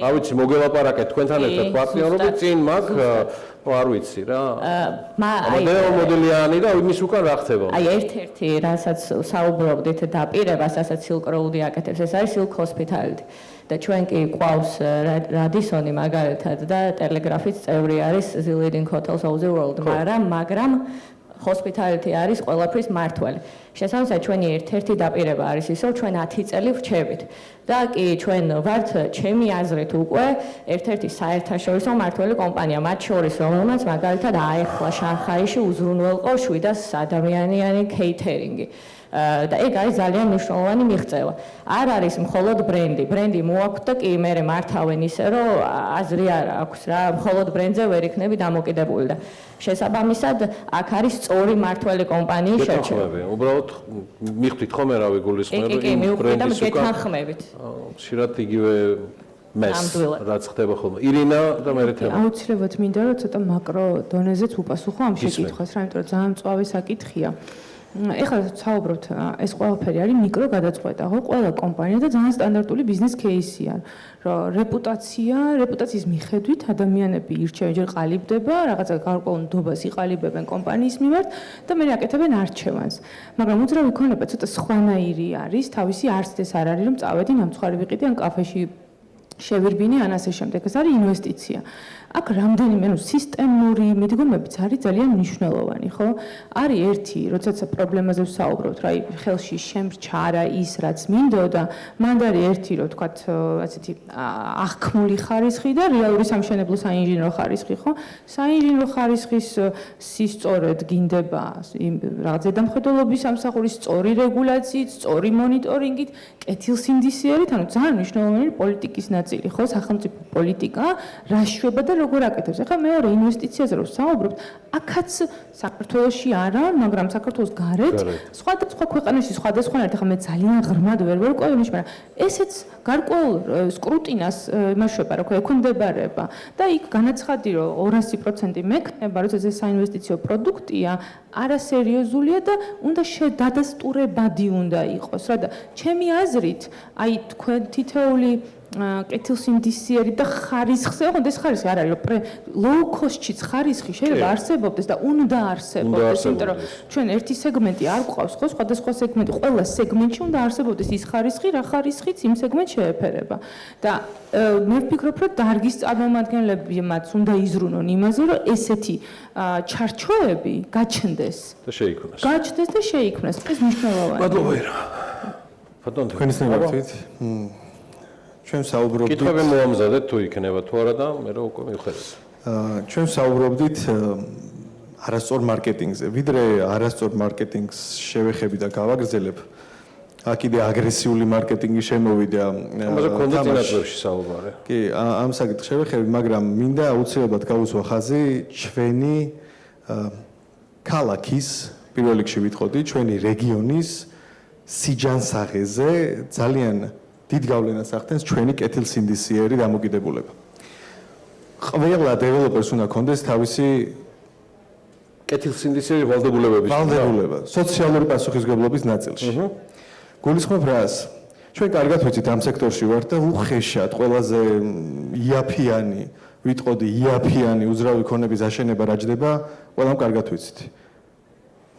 რა ვიცი, მოგელაპარაკეთ თქვენთან ერთად პარტნიორობით წინ მაგ არ ვიცი რა. მოდელიანი და იმის უკან რა ხდება? აი ერთ-ერთი რასაც საუბრობდით დაპირებას, რასაც Silk Road-ი აკეთებს, ეს არის Silk Hospitality. და ჩვენ კი ყავს რადისონი მაგალითად და ტელეგრაფის წევრი არის The Leading Hotels of the World, მაგრამ hospitality არის ყველაფრის მართველი. შესაბამისად ჩვენი ერთ-ერთი დაპირება არის ის, რომ ჩვენ 10 წელი ვრჩებით. და კი ჩვენ ვართ ჩემი აზრით უკვე ერთ-ერთი საერთაშორისო მართველი კომპანია, მათ შორის რომელმაც მაგალითად აეხლა შანხაიში უზრუნველყო 700 ადამიანიანი кейთერინგი. და ეგ არის ძალიან მნიშვნელოვანი მიღწევა. არ არის მხოლოდ ბრენდი მოაქვთ და კი მე მართავენ ისე, რომ აზრი არ აქვს რა, მხოლოდ ბრენდზე ვერ იქნები დამოკიდებული და შესაბამისად აქ არის სწორი მართველი კომპანიის შერჩევა. უბრალოდ მიხვდით ხოლმე რა ვიგულისხმები იმ ბრენდის უკან. გეთანხმებით. ხშირად იგივე მეს რაც ხდება ხოლმე. ირინა და მე თემა. აუცილებლად მინდა რომ ცოტა მაკრო დონეზეც უპასუხო ამ შეკითხვას რა, იმიტომ რომ ძალიან მწვავე საკითხია. ეხლა საუბრობთ, ეს ყველაფერი არის მიკრო გადაწყვეტა, ხო? ყველა კომპანია და ძალიან სტანდარტული ბიზნეს кейსია, რომ რეპუტაციის მიხედვით ადამიანები ირჩევენ, ჯერ ყალიბდება, რაღაცა გარკვეულ ნდობას იყალიბებენ კომპანიის მიმართ და მე აკეთებენ არჩევანს. მაგრამ უძრავი ქონება ცოტა სხვანაირი არის, თავისი არც ეს არ არის, რომ წავედი ნამცხარი ვიყიდე ან კაფეში შევირბინე ან ასე შემდეგ. ეს არის ინვესტიცია. აქ რამდენიმე სისტემური მიდგომებიც არის ძალიან მნიშვნელოვანი, ხო? არის ერთი, როდესაც პრობლემაზე ვსაუბრობთ, რა ხელში შემრჩა არა ის, რაც მინდოდა, მანდ არის ერთი, რომ თქვათ, ასეთი აღქმული ხარისხი და რეალური სამშენებლო საინჟინრო ხარისხი, ხო? საინჟინრო ხარისხის სისწორედ გინდება რაღაც ზედამხედველობის სამსახურის სწორი რეგულაციით, სწორი მონიტორინგით, კეთილსინდისიერით, ანუ ძალიან მნიშვნელოვანი პოლიტიკის ნაწილი, ხო? სახელმწიფო პოლიტიკა, რა შვება და როგორ აკეთებს. ახლა მეორე ინვესტიციაზე რომ ვსაუბრობთ, აქაც საქართველოში არა, მაგრამ საქართველოს გარეთ, სხვადასხვა ქვეყანაში სხვადასხვანაირად, ახლა მე ძალიან ღრმად ვერ ვერკვევი, მაგრამ ესეც გარკვეულ სკრუტინას იმაშვება, რა ქვია, ექვემდებარება და იქ განაცხადი, რომ 200% მექნება, როცა ეს საინვესტიციო პროდუქტია, არასერიოზულია და უნდა დადასტურებადი უნდა იყოს, რა და ჩემი აზრით, აი თქვენ თითოეული კეთილსინდისიერი და ხარისხზე, ოღონდ ეს ხარისხი არ არის, რომ low cost-იც ხარისხი შეიძლება არსებობდეს და უნდა არსებობდეს, იმიტომ რომ ჩვენ ერთი სეგმენტი არ გვყავს, ხო, სხვადასხვა სეგმენტი, ყველა სეგმენტში უნდა არსებობდეს ის ხარისხი, რა ხარისხიც იმ სეგმენტს შეეფერება. და მე ვფიქრობ, რომ დარგის წარმომადგენლებმაც უნდა იზრუნონ იმაზე, რომ ესეთი ჩარჩოები გაჩნდეს და შეიქმნას. გაჩნდეს და შეიქმნას. ეს მნიშვნელოვანია. მადლობა. ბატონო, თქვენის ნებართვით ჩვენ საუბრობდით კითხვები მოამზადეთ თუ იქნება თუ არა და მე რა უკვე მივხვდეთ. ჩვენ საუბრობდით არასწორ მარკეტინგზე. ვიდრე არასწორ მარკეტინგს შევეხები და გავაგრძელებ, აქ კიდე აგრესიული მარკეტინგი შემოვიდა. ამაზე ქონდა წინასწორში საუბარი. კი, ამ საკითხს შევეხები, მაგრამ მინდა აუცილებლად გავუსვა ხაზი ჩვენი ქალაქის, პირველ რიგში ვიტყოდი, ჩვენი რეგიონის სიჯანსაღეზე ძალიან დიდ გავლენას ახდენს ჩვენი კეთილსინდისიერი დამოკიდებულება. ყველა დეველოპერს უნდა კონდეს თავისი კეთილსინდისიერი ვალდებულება სოციალური პასუხისმგებლობის ნაწილში. გულისხმობ რას? ჩვენ კარგად ვიცით ამ სექტორში ვართ და უხეშად ყველაზე იაფიანი, ვიტყოდი იაფიანი უძრავი ქონების აშენება რა ჯდება, ყველამ კარგად ვიცით.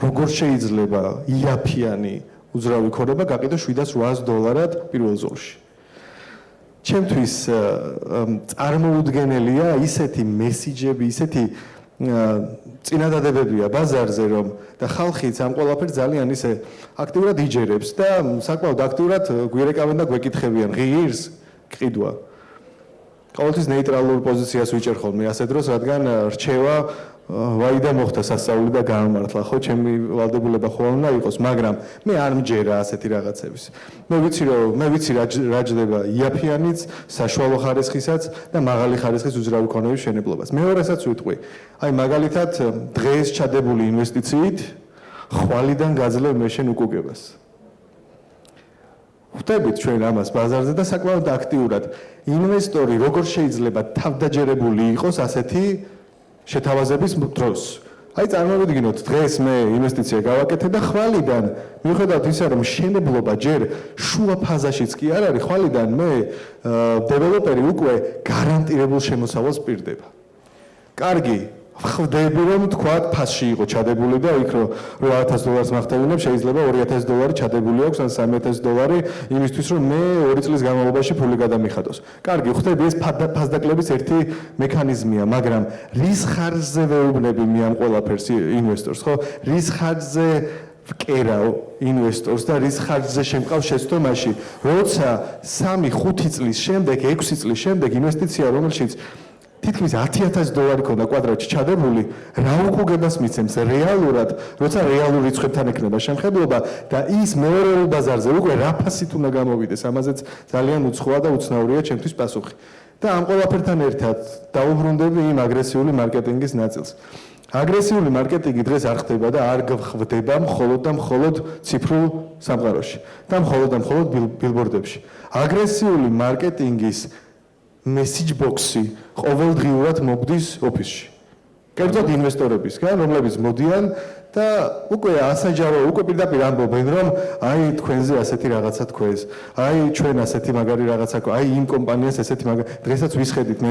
როგორ შეიძლება იაფიანი უძრავი ქონება გაყიდო $700 პირველ ზოლში. ჩემთვის წარმოუდგენელია ისეთი მესიჯები, ისეთი წინადადებებია ბაზარზე, რომ და ხალხიც ამ ყველაფერს ძალიან ისე აქტიურად იჯერებს და საკმაოდ აქტიურად გვირეკავენ და გვეკითხებიან, ღირს ყიდვა. ყოველთვის ნეიტრალურ პოზიციას ვიჭერ ხოლმე ასე დროს, რადგან რჩევა ვაიდა მოხდა სასწაული და გამართლა, ხო, ჩემი ვალდებულება ხო უნდა იყოს, მაგრამ მე არ მჯერა ასეთი რაღაცების. მე ვიცი რა ჯდება იაფიანიც, საშუალო ხარისხისაც და მაღალი ხარისხის უძრავი ქონების მშენებლობას. მეორესაც ვიტყვი, აი მაგალითად დღეს ჩადებული ინვესტიციით ხვალიდან გაძლევ მე შენ უკუგებას. ხვდებით ჩვენ ამას ბაზარზე და საკმაოდ აქტიურად. ინვესტორი როგორ შეიძლება თავდაჯერებული იყოს ასეთი შეთავაზების დროს. აი წარმოვიდგინოთ, დღეს მე ინვესტიცია გავაკეთე და ხვალიდან მიუხედავად ისა, რომ მშენებლობა ჯერ შუა ფაზაშიც კი არ არის, ხვალიდან მე დეველოპერი უკვე გარანტირებულ შემოსავალს პირდება. კარგი, ხვდები რომ თქვა ფასში იყო ჩადებული და იქ რომ $800 მახტევინებ, შეიძლება $2000 ჩადებული აქვს ან $3000 იმისთვის რომ მე 2 წლის განმავლობაში ფული გადამიხადოს. კარგი, ხვდები ეს ფასდაკლების ერთი მექანიზმია, მაგრამ რის ხარჯზე ვეუბნები მე ამ ყველაფერს ინვესტორს, ხო? რის ხარჯზე ვკერავ ინვესტორს და რის ხარჯზე შემყავ შეცდომაში, როცა 3-5 წლის შემდეგ, 6 წლის შემდეგ ინვესტიცია რომელშიც თითქმის $10,000 ქონდა კვადრატში ჩადებული, რა უკუგებას მიცემს რეალურად, როცა რეალურ რიცხვებთან ექნება შემხედლობა და ის მეორეულ ბაზარზე უკვე რა ფასით უნდა გამოვიდეს, ამაზეც ძალიან უცხოა და უცნაურია ჩემთვის პასუხი. და ამ ყველაფერთან ერთად დაუბრუნდები იმ აგრესიული მარკეტინგის ნაწილს. აგრესიული მარკეტინგი დღეს არ ხდება და არ გვხვდება მხოლოდ და მხოლოდ ციფრულ სამყაროში და მხოლოდ ბილბორდებში. აგრესიული მარკეტინგის message box-ი ყოველდღიურად მოგდის ოფისში. კერძოდ ინვესტორებისგან, რომლებიც მოდიან და უკვე ასაჯარო, უკვე პირდაპირ ამბობენ, რომ აი თქვენზე ასეთი რაღაცა თქვენს, აი ჩვენ ასეთი მაგარი რაღაცა, აი იმ კომპანიას ესეთი მაგარი. დღესაც ვისხედით მე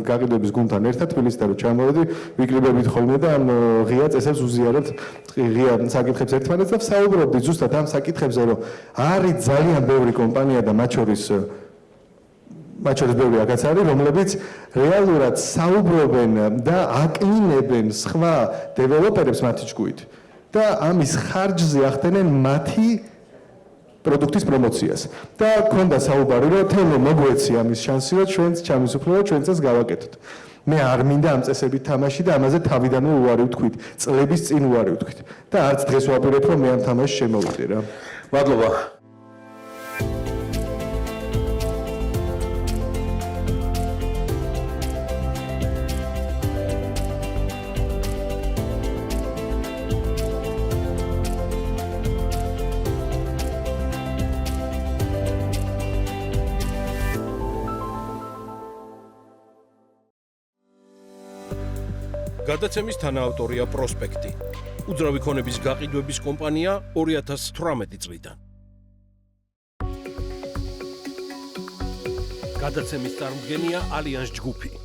გაყიდვების გუნდთან ერთად თბილისიდან რომ ჩამოვედი, ვიკრიბებით ხოლმე და ამ ღია წესებს უზიარებთ, ღია საკითხებს ერთმანეთს და ვსაუბრობდით ზუსტად ამ საკითხებზე, რომ არის ძალიან ბევრი კომპანია და მათ შორის ბევრი აქაც არის, რომლებიც რეალურად საუბრობენ და აკნინებენ სხვა დეველოპერებს მათი ჯგუფით და ამის ხარჯზე ახდენენ მათი პროდუქტის პრომოციას. და ქონდა საუბარი, რომ თემო მოგვეცი ამის შანსი, რომ ჩვენც ჩამისუფლო და ჩვენც გავაკეთოთ. მე არ მინდა ამ წესებით თამაში და ამაზე თავიდანვე უარი ვთქვით, წლების წინ უარი ვთქვით. და არც დღეს ვაპირებ, რომ მე ამ თამაშში შემოვიდე რა. მადლობა. გადაცემის თანაავტორია პროსპექტი. უძრავი ქონების გაყიდვების კომპანია 2018 წლიდან. გადაცემის წარმოდგენია ალიანს ჯგუფი.